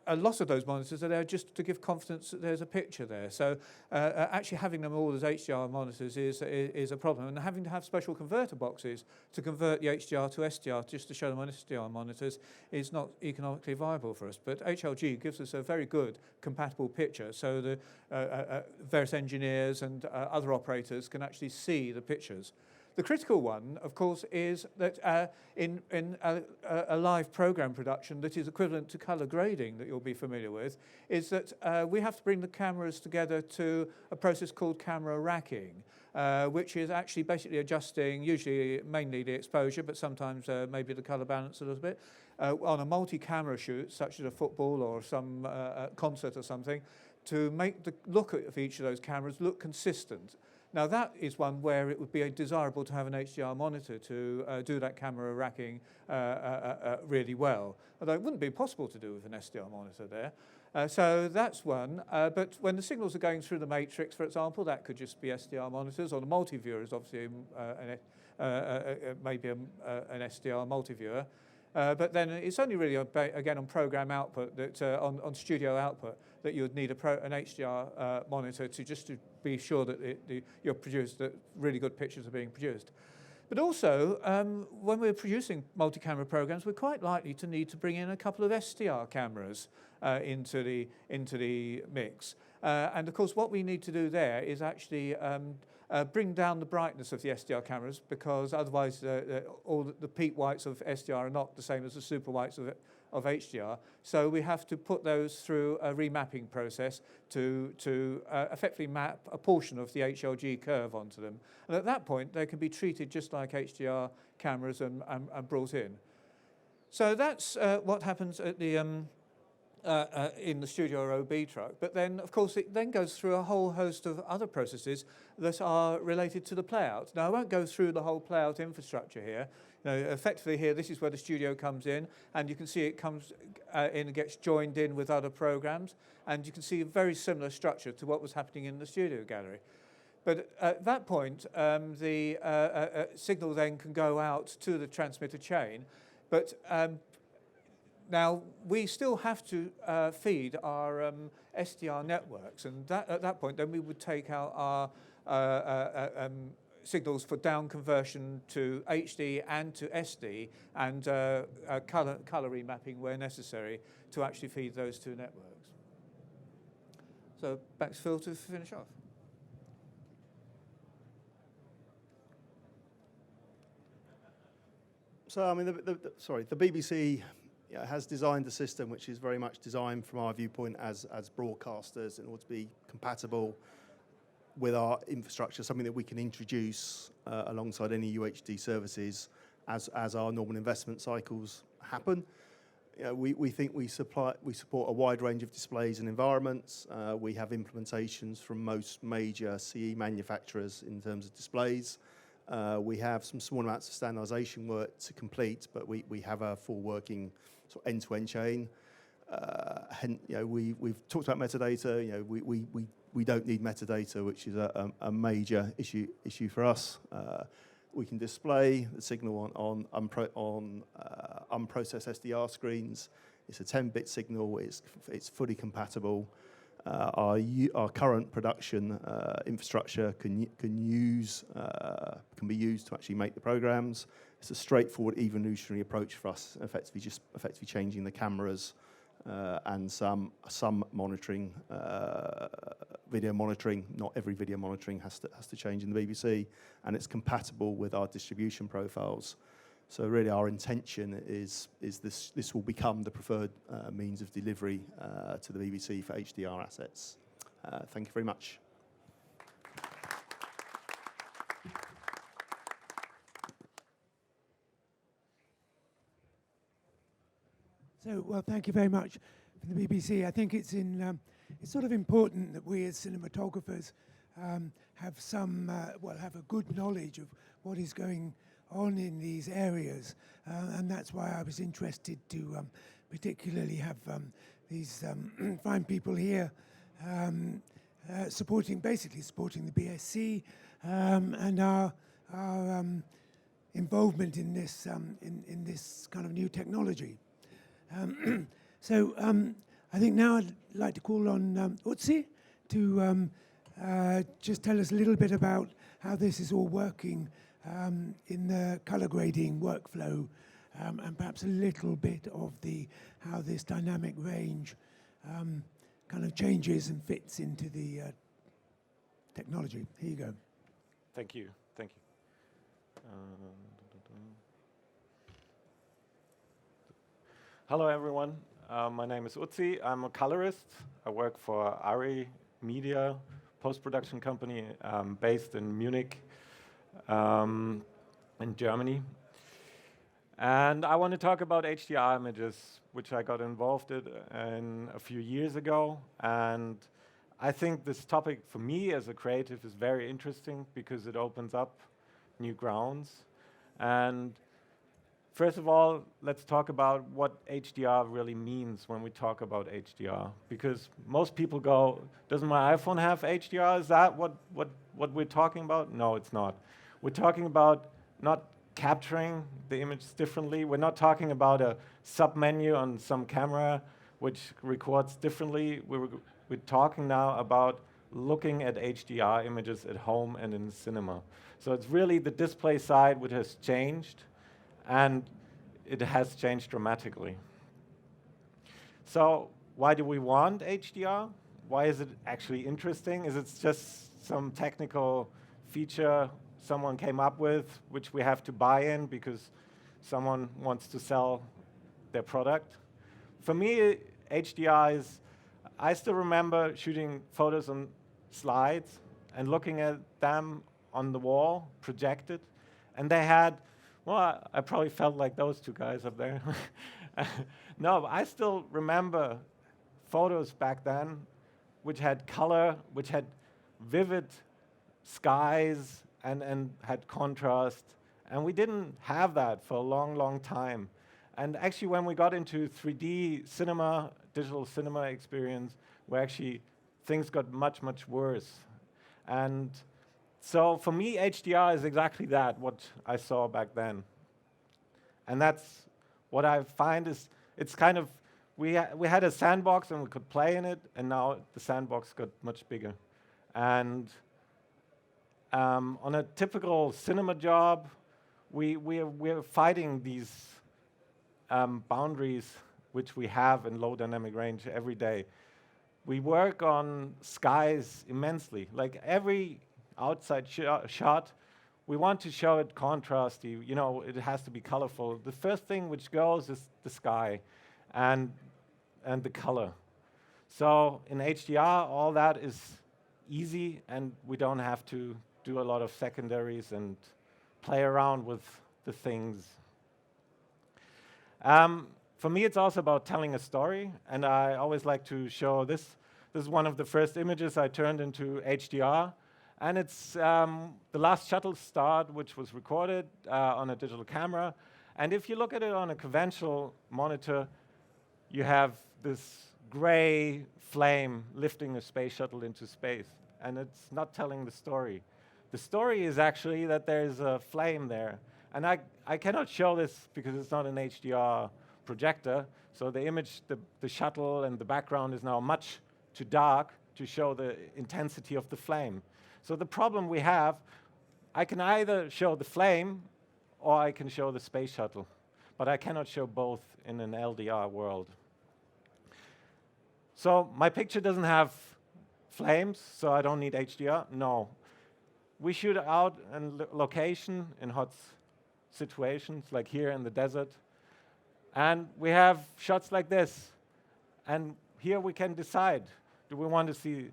a lot of those monitors are there just to give confidence that there's a picture there. So actually having them all as HDR monitors is a problem, and having to have special converter boxes to convert the HDR to SDR just to show them on SDR monitors is not economically viable for us. But HLG gives us a very good compatible picture, so the various engineers and other operators can actually see the pictures. The critical one, of course, is that in a live program production that is equivalent to colour grading that you'll be familiar with, is that we have to bring the cameras together to a process called camera racking, which is actually basically adjusting, usually mainly the exposure, but sometimes maybe the colour balance a little bit, on a multi-camera shoot, such as a football or some concert or something, to make the look of each of those cameras look consistent. Now that is one where it would be desirable to have an HDR monitor to do that camera racking really well. Although it wouldn't be possible to do with an SDR monitor there. So that's one. But when the signals are going through the matrix, for example, that could just be SDR monitors, or the multi-viewer is obviously maybe an SDR multi-viewer. But then it's only really, again, on program output, that on studio output, that you would need an HDR monitor to be sure that you're produced, that really good pictures are being produced. But also, when we're producing multi-camera programs, we're quite likely to need to bring in a couple of SDR cameras into the mix. And of course, what we need to do there is actually bring down the brightness of the SDR cameras, because otherwise all the peak whites of SDR are not the same as the super whites of HDR. So we have to put those through a remapping process to effectively map a portion of the HLG curve onto them. And at that point, they can be treated just like HDR cameras and brought in. So that's what happens at the in the studio or OB truck. But then, of course, it then goes through a whole host of other processes that are related to the playout. Now, I won't go through the whole playout infrastructure here. You know, effectively here, this is where the studio comes in, and you can see it comes in and gets joined in with other programs, and you can see a very similar structure to what was happening in the studio gallery. But at that point, the signal then can go out to the transmitter chain, but now, we still have to feed our SDR networks, and at that point, then we would take out our signals for down conversion to HD and to SD, and color remapping where necessary to actually feed those two networks. So back to Phil to finish off. So, I mean, the BBC has designed a system which is very much designed from our viewpoint as broadcasters in order to be compatible with our infrastructure, something that we can introduce alongside any UHD services as our normal investment cycles happen. You know, we think we support a wide range of displays and environments. We have implementations from most major CE manufacturers in terms of displays. We have some small amounts of standardization work to complete, but we have a full working sort of end-to-end chain. You know, we've talked about metadata. You know, we don't need metadata, which is a major issue for us. We can display the signal on unprocessed SDR screens. It's a 10-bit signal. It's fully compatible. Our current production infrastructure can be used to actually make the programs. It's a straightforward evolutionary approach for us, effectively changing the cameras and some monitoring video monitoring. Not every video monitoring has to change in the BBC, and it's compatible with our distribution profiles. So really our intention is this will become the preferred means of delivery to the BBC for HDR assets. Thank you very much. So, well, thank you very much for the BBC. I think it's sort of important that we as cinematographers have have a good knowledge of what is going on in these areas, and that's why I was interested to particularly have these fine people here basically supporting the BSC and our involvement in this kind of new technology. I think now I'd like to call on Utsi to just tell us a little bit about how this is all working in the color grading workflow, and perhaps a little bit of how this dynamic range kind of changes and fits into the technology. Here you go. Thank you. Thank you. Hello, everyone. My name is Utsi. I'm a colorist. I work for Ari Media, post-production company based in Munich, in Germany. And I want to talk about HDR images, which I got involved in a few years ago. And I think this topic for me as a creative is very interesting because it opens up new grounds. And first of all, let's talk about what HDR really means when we talk about HDR. Because most people go, doesn't my iPhone have HDR? Is that what we're talking about? No, it's not. We're talking about not capturing the image differently. We're not talking about a sub-menu on some camera which records differently. We're talking now about looking at HDR images at home and in the cinema. So it's really the display side which has changed, and it has changed dramatically. So why do we want HDR? Why is it actually interesting? Is it just some technical feature someone came up with, which we have to buy in because someone wants to sell their product? For me, HDR is, I still remember shooting photos on slides and looking at them on the wall, projected, and they had, well, I probably felt like those two guys up there. No, I still remember photos back then which had color, which had vivid skies, and had contrast. And we didn't have that for a long, long time. And actually, when we got into 3D cinema, digital cinema experience, where actually things got much, much worse. And so for me, HDR is exactly that, what I saw back then. And that's what I find is, it's kind of, we had a sandbox and we could play in it, and now the sandbox got much bigger. And on a typical cinema job, we're fighting these boundaries which we have in low dynamic range every day. We work on skies immensely. Like every outside shot, we want to show it contrasty. You know, it has to be colorful. The first thing which goes is the sky and the color. So in HDR, all that is easy, and we don't have to do a lot of secondaries and play around with the things. For me, it's also about telling a story, and I always like to show this. This is one of the first images I turned into HDR, and it's the last shuttle start, which was recorded on a digital camera. And if you look at it on a conventional monitor, you have this gray flame lifting a space shuttle into space, and it's not telling the story. The story is actually that there's a flame there. And I cannot show this because it's not an HDR projector, so the image, the shuttle and the background is now much too dark to show the intensity of the flame. So the problem we have, I can either show the flame or I can show the space shuttle, but I cannot show both in an LDR world. So my picture doesn't have flames, so I don't need HDR. No. We shoot out in location in hot situations, like here in the desert. And we have shots like this. And here we can decide, do we want to see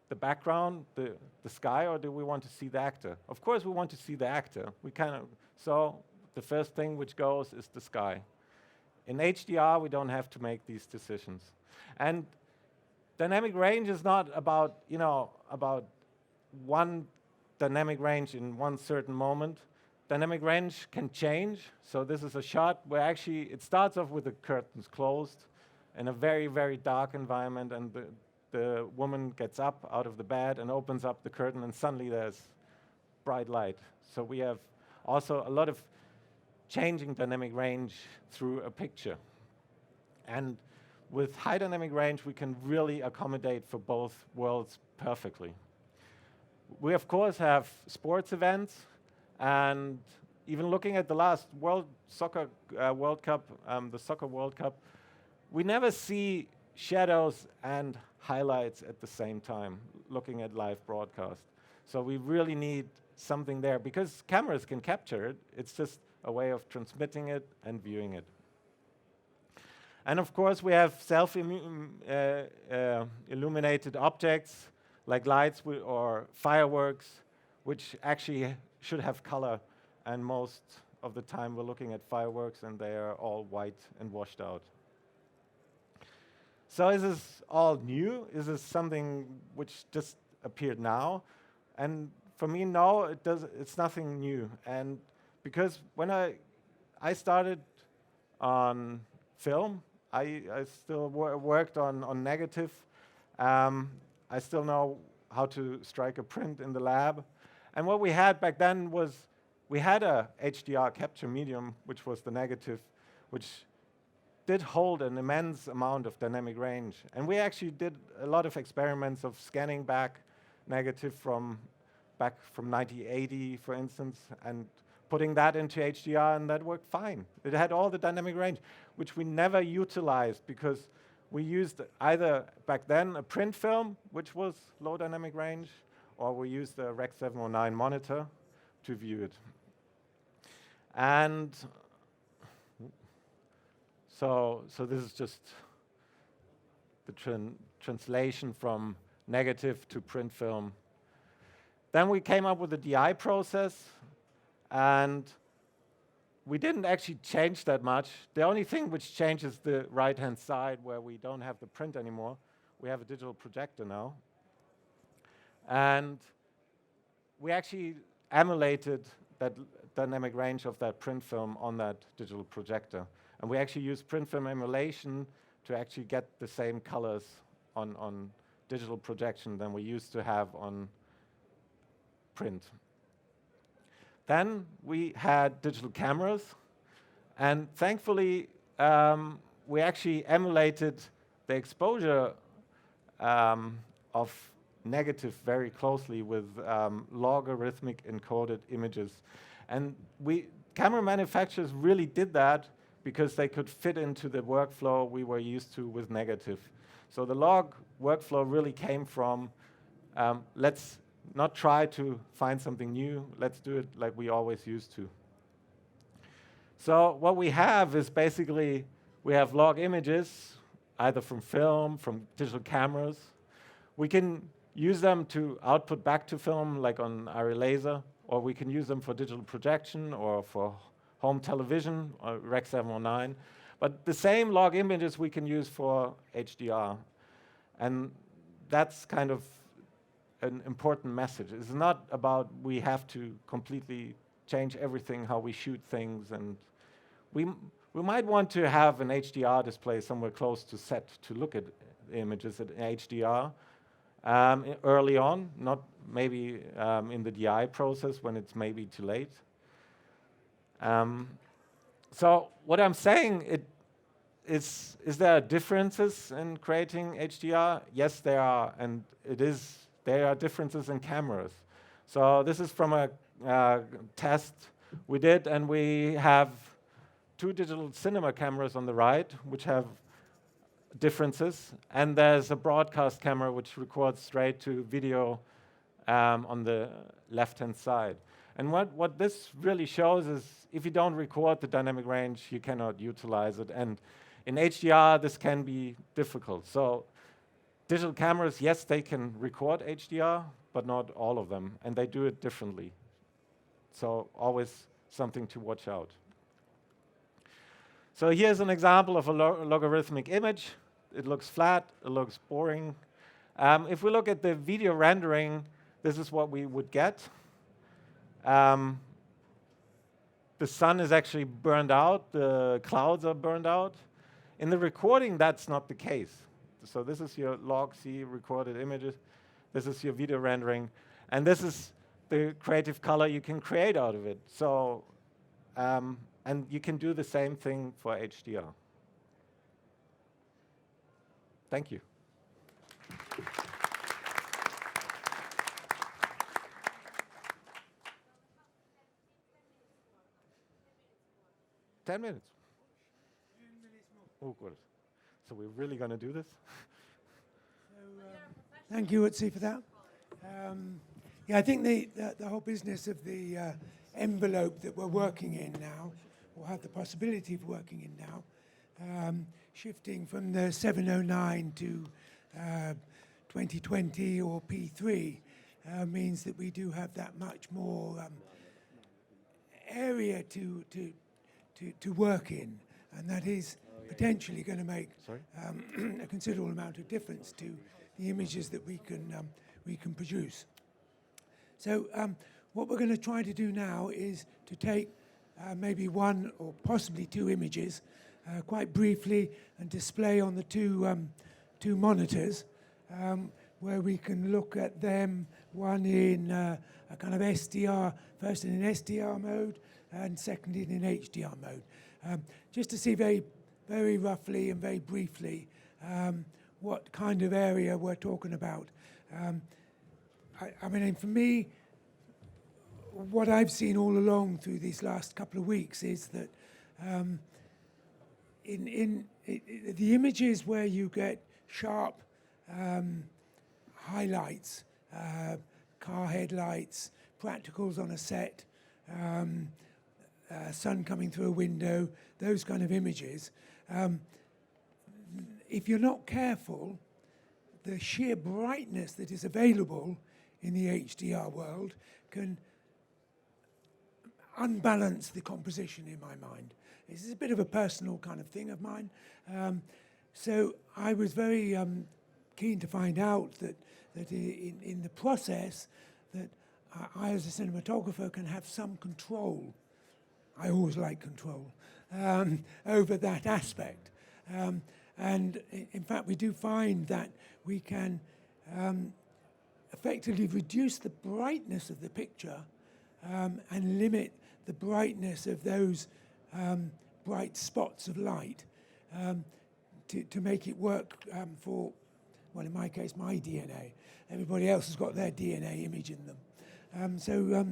the background, the sky, or do we want to see the actor? Of course we want to see the actor. So the first thing which goes is the sky. In HDR, we don't have to make these decisions. And dynamic range is not about, about one dynamic range in one certain moment. Dynamic range can change. So this is a shot where actually it starts off with the curtains closed in a very, very dark environment, and the woman gets up out of the bed and opens up the curtain, and suddenly there's bright light. So we have also a lot of changing dynamic range through a picture. And with high dynamic range, we can really accommodate for both worlds perfectly. We, of course, have sports events, and even looking at the last World Cup, the Soccer World Cup, we never see shadows and highlights at the same time, looking at live broadcast. So we really need something there, because cameras can capture it. It's just a way of transmitting it and viewing it. And of course, we have self-illuminated objects, like lights or fireworks, which actually should have color. And most of the time, we're looking at fireworks, and they are all white and washed out. So is this all new? Is this something which just appeared now? And for me, no, it's nothing new. And because when I started on film, I still worked on negative. I still know how to strike a print in the lab. And what we had back then was we had a HDR capture medium, which was the negative, which did hold an immense amount of dynamic range. And we actually did a lot of experiments of scanning back negative from 1980, for instance, and putting that into HDR, and that worked fine. It had all the dynamic range, which we never utilized because we used either back then a print film, which was low dynamic range, or we used a Rec 709 monitor to view it. And so this is just the translation from negative to print film. Then we came up with the DI process, and we didn't actually change that much. The only thing which changes the right-hand side, where we don't have the print anymore. We have a digital projector now. And we actually emulated that dynamic range of that print film on that digital projector. And we actually use print film emulation to actually get the same colors on digital projection than we used to have on print. Then we had digital cameras, and thankfully we actually emulated the exposure of negative very closely with logarithmic encoded images. And camera manufacturers really did that because they could fit into the workflow we were used to with negative. So the log workflow really came from, let's not try to find something new, let's do it like we always used to. So what we have is basically, we have log images, either from film, from digital cameras. We can use them to output back to film, like on Arri Laser, or we can use them for digital projection or for home television, or Rec 709. But the same log images we can use for HDR. And that's kind of an important message. It's not about we have to completely change everything, how we shoot things. And we might want to have an HDR display somewhere close to set to look at images at HDR early on, not maybe in the DI process when it's maybe too late. So what I'm saying is there differences in creating HDR? Yes, there are, and there are differences in cameras. So this is from a test we did, and we have two digital cinema cameras on the right, which have differences. And there's a broadcast camera which records straight to video on the left-hand side. And what this really shows is if you don't record the dynamic range, you cannot utilize it. And in HDR, this can be difficult. So digital cameras, yes, they can record HDR, but not all of them. And they do it differently. So always something to watch out. So here's an example of a logarithmic image. It looks flat, it looks boring. If we look at the video rendering, this is what we would get. The sun is actually burned out, the clouds are burned out. In the recording, that's not the case. So this is your log C recorded images. This is your video rendering. And this is the creative color you can create out of it. So, and you can do the same thing for HDR. Thank you. Ten minutes. Oh, good. So we're really going to do this? Thank you, Utsi, for that. Yeah, I think the whole business of the envelope that we're working in now, or have the possibility of working in now, shifting from the 709 to 2020 or P3 means that we do have that much more area to work in, and that is potentially going to make a considerable amount of difference to the images that we can produce. So what we're going to try to do now is to take maybe one or possibly two images quite briefly and display on the two monitors where we can look at them, one in a kind of SDR, first in an SDR mode and second in an HDR mode, just to see very, very roughly and very briefly what kind of area we're talking about. I mean, for me, what I've seen all along through these last couple of weeks is that the images where you get sharp highlights, car headlights, practicals on a set, sun coming through a window, those kind of images, if you're not careful, the sheer brightness that is available in the HDR world can unbalance the composition in my mind. This is a bit of a personal kind of thing of mine. So I was very keen to find out that in the process that I as a cinematographer can have some control. I always like control over that aspect. And in fact, we do find that we can effectively reduce the brightness of the picture and limit the brightness of those bright spots of light to make it work for, well, in my case, my DNA. Everybody else has got their DNA image in them.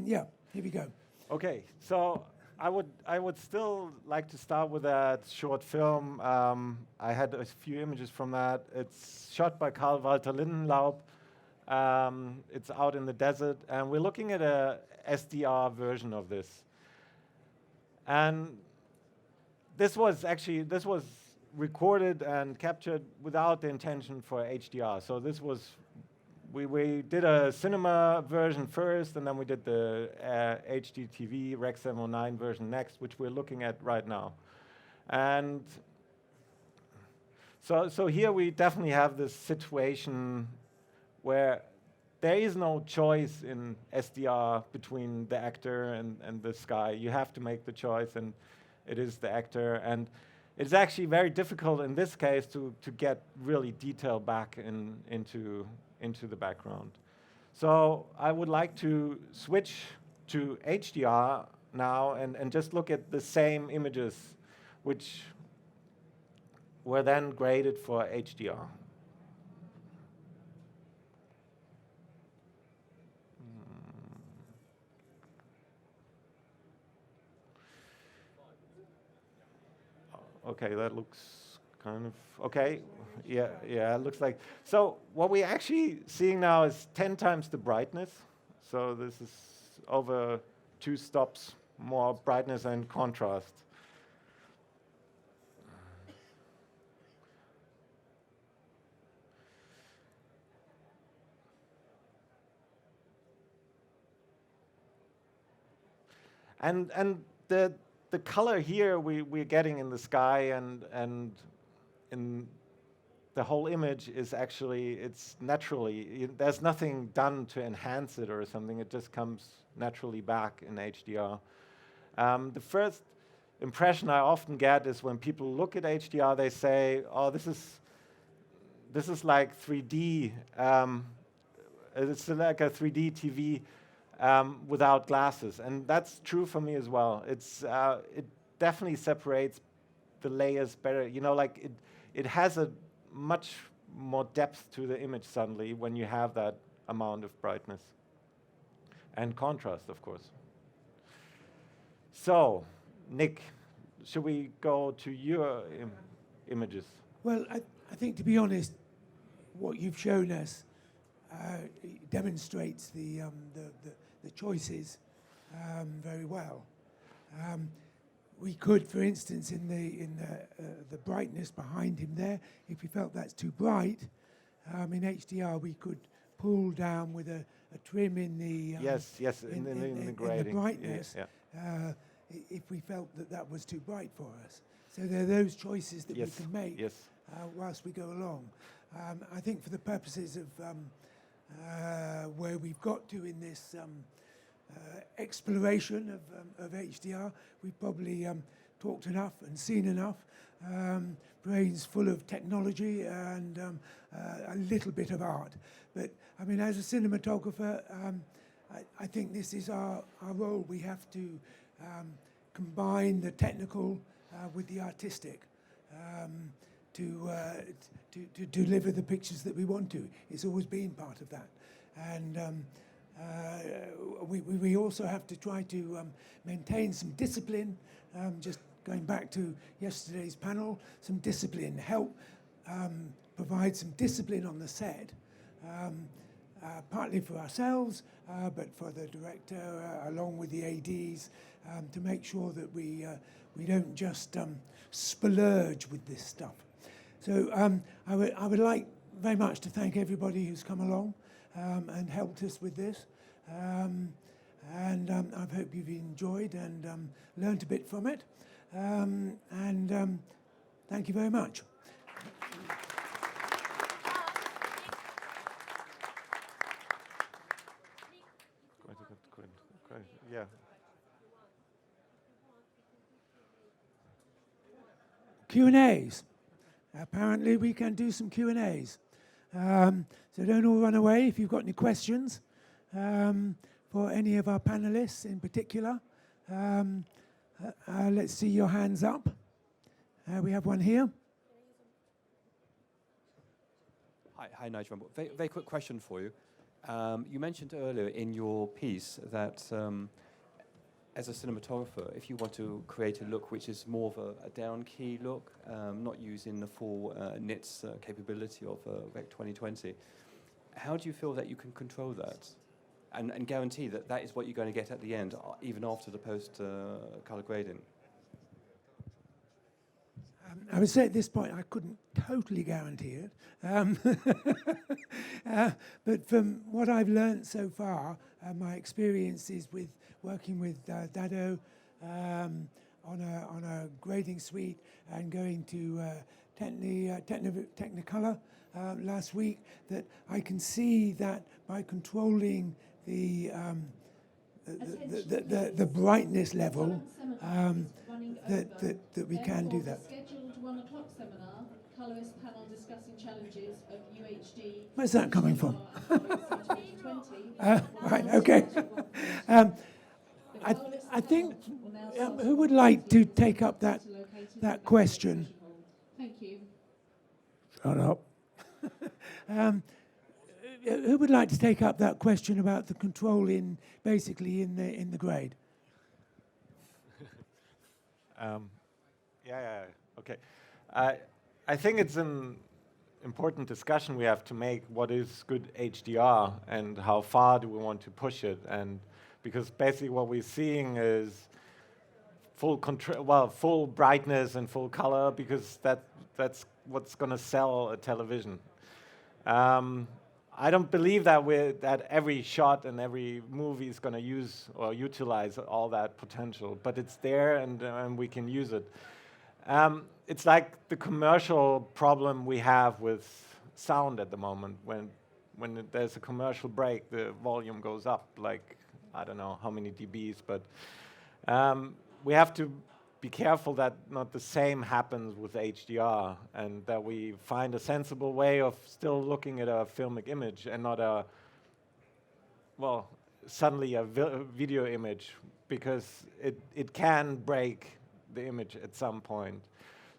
Yeah, here we go. Okay, so I would still like to start with that short film. I had a few images from that. It's shot by Karl Walter Lindenlaub. It's out in the desert, and we're looking at a SDR version of this. And this was recorded and captured without the intention for HDR. So this was, we did a cinema version first, and then we did the HDTV Rec 709 version next, which we're looking at right now. And so here we definitely have this situation where there is no choice in SDR between the actor and the sky. You have to make the choice, and it is the actor. And it's actually very difficult in this case to get really detail back into the background. So I would like to switch to HDR now and just look at the same images which were then graded for HDR. Okay, that looks kind of, okay. Yeah, it looks like. So what we're actually seeing now is 10 times the brightness. So this is over 2 stops more brightness and contrast. And the color here we're getting in the sky and in the whole image is actually, it's naturally, there's nothing done to enhance it or something, it just comes naturally back in HDR. The first impression I often get is when people look at HDR, they say, oh, this is like 3D, it's like a 3D TV without glasses, and that's true for me as well. It definitely separates the layers better. You know, like it has a much more depth to the image suddenly when you have that amount of brightness and contrast, of course. So, Nick, should we go to your images? Well, I think, to be honest, what you've shown us demonstrates the choices very well. We could, for instance, in the brightness behind him there, if we felt that's too bright, in HDR we could pull down with a trim in the in the grading. In the brightness. Yeah. If we felt that was too bright for us. So there are those choices that we can make whilst we go along. I think for the purposes of where we've got to in this exploration of HDR, we've probably talked enough and seen enough. Brains full of technology and a little bit of art. But I mean, as a cinematographer, I think this is our role. We have to combine the technical with the artistic to deliver the pictures that we want to. It's always been part of that. And we also have to try to maintain some discipline, just going back to yesterday's panel, some discipline, help provide some discipline on the set, partly for ourselves, but for the director, along with the ADs, to make sure that we don't just splurge with this stuff. So I would like very much to thank everybody who's come along and helped us with this. And I hope you've enjoyed and learnt a bit from it. And thank you very much. Yeah. Q&As. Apparently we can do some Q&As. So don't all run away if you've got any questions for any of our panelists in particular. Let's see your hands up. We have one here. Hi, Nigel. Very quick question for you. You mentioned earlier in your piece that as a cinematographer, if you want to create a look which is more of a down key look, not using the full nits capability of Rec 2020, how do you feel that you can control that and guarantee that that is what you're going to get at the end, even after the post-color grading? I would say at this point I couldn't totally guarantee it. But from what I've learned so far, my experiences with working with Dado on a grading suite and going to Technicolor last week, that I can see that by controlling the brightness level, that we can do that. Scheduled 1 o'clock seminar, Colourist panel discussing challenges of UHD. Where's that coming from? Right, okay. I think who would like to take up that question? Thank you. Shut up. Who would like to take up that question about the control basically in the grade? Okay. I think it's an important discussion we have to make. What is good HDR and how far do we want to push it? And because basically what we're seeing is full brightness and full color, because that's what's going to sell a television. I don't believe that every shot and every movie is going to use or utilize all that potential, but it's there and we can use it. It's like the commercial problem we have with sound at the moment. When there's a commercial break, the volume goes up like, I don't know how many dBs, but we have to be careful that not the same happens with HDR, and that we find a sensible way of still looking at a filmic image and not suddenly a video image, because it can break the image at some point.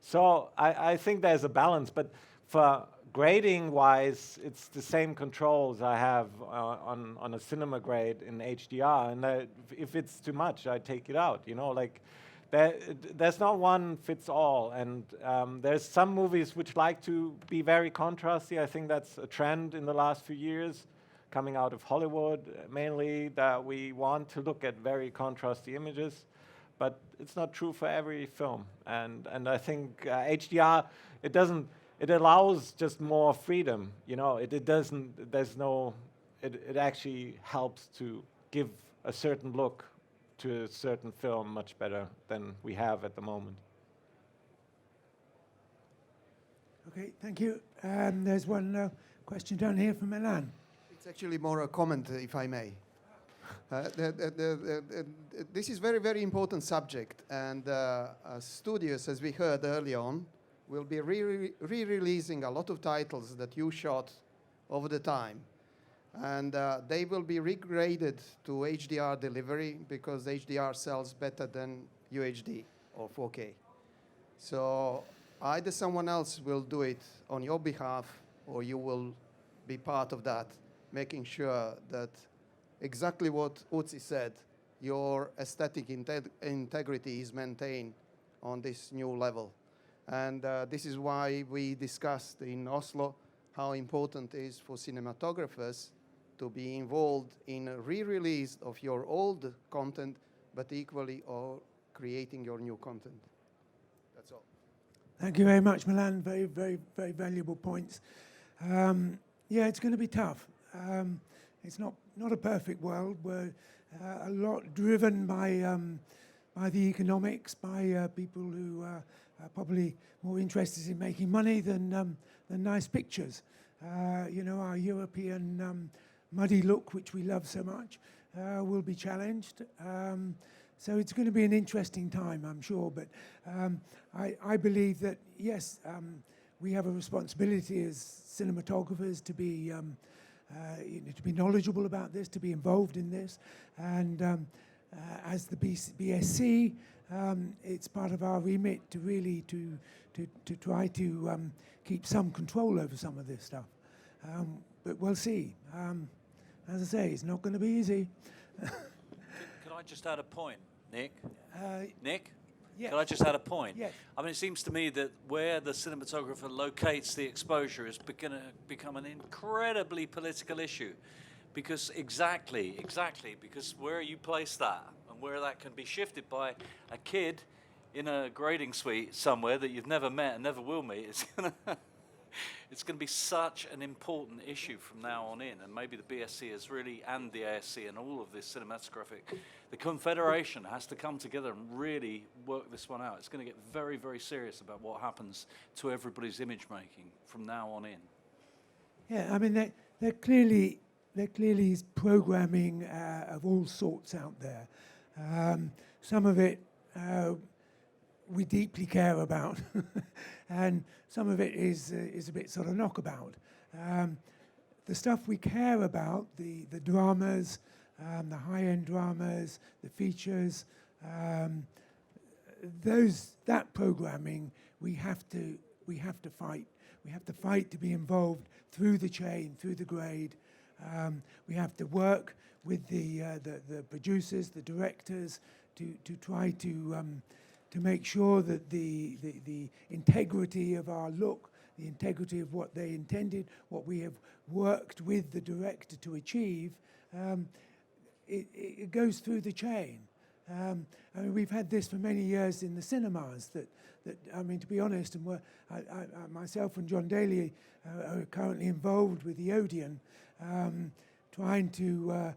So I think there's a balance, but for grading wise, it's the same controls I have on a cinema grade in HDR, and if it's too much, I take it out, you know, like there's not one fits all, and there's some movies which like to be very contrasty. I think that's a trend in the last few years, coming out of Hollywood mainly, that we want to look at very contrasty images, but it's not true for every film. And I think HDR, it allows just more freedom, you know. It actually helps to give a certain look to a certain film much better than we have at the moment. Okay, thank you. There's one question down here from Milan. It's actually more a comment, if I may. This is very, very important subject, and studios, as we heard early on, will be re-releasing a lot of titles that you shot over the time. And they will be regraded to HDR delivery, because HDR sells better than UHD or 4K. So either someone else will do it on your behalf, or you will be part of that, making sure that exactly what Utsi said, your aesthetic integrity is maintained on this new level. And this is why we discussed in Oslo how important it is for cinematographers to be involved in a re-release of your old content, but equally or creating your new content. That's all. Thank you very much, Milan. Very, very, very valuable points. Yeah, it's going to be tough. It's not a perfect world. We're a lot driven by the economics, by people who are probably more interested in making money than nice pictures. You know, our European muddy look, which we love so much, will be challenged. So it's going to be an interesting time, I'm sure. But I believe that, yes, we have a responsibility as cinematographers to be knowledgeable about this, to be involved in this. And as the BSC, it's part of our remit to really to try to keep some control over some of this stuff. But we'll see. As I say, it's not going to be easy. Could I just add a point, Nick? Nick? Yes. Could I just add a point? Yes. I mean, it seems to me that where the cinematographer locates the exposure is going to become an incredibly political issue. Because exactly, because where you place that and where that can be shifted by a kid in a grading suite somewhere that you've never met and never will meet, it's going to be such an important issue from now on in. And maybe the BSC is really, and the ASC and all of this cinematographic, the Confederation has to come together and really work this one out. It's going to get very, very serious about what happens to everybody's image making from now on in. Yeah, I mean, there clearly is programming of all sorts out there. Some of it we deeply care about, and some of it is a bit sort of knockabout. The stuff we care about, the dramas, the high-end dramas, the features, that programming we have to fight. We have to fight to be involved through the chain, through the grade. We have to work with the producers, the directors, to try to to make sure that the integrity of our look, the integrity of what they intended, what we have worked with the director to achieve, it goes through the chain. I mean, we've had this for many years in the cinemas. That I mean, to be honest, and myself and John Daly are currently involved with the Odeon, trying to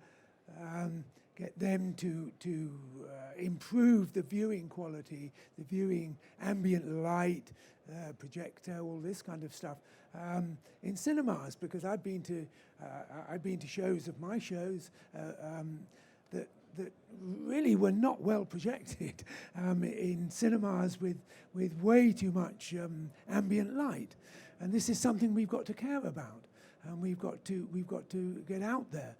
get them to improve the viewing quality, the viewing ambient light, projector, all this kind of stuff in cinemas. Because I've been to shows of my shows that really were not well projected in cinemas with way too much ambient light, and this is something we've got to care about, and we've got to get out there.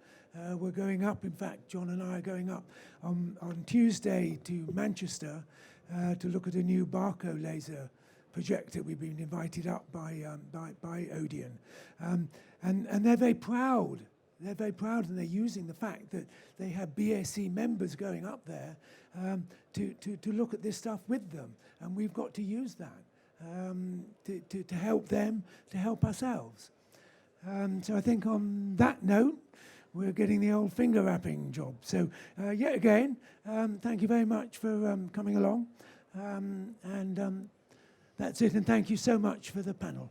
We're going up. In fact, John and I are going up on Tuesday to Manchester to look at a new Barco laser projector. We've been invited up by Odeon, and they're very proud. They're very proud, and they're using the fact that they have BSC members going up there to look at this stuff with them, and we've got to use that to help them, to help ourselves. So I think on that note, we're getting the old finger wrapping job. So yet again, thank you very much for coming along, and that's it. And thank you so much for the panel.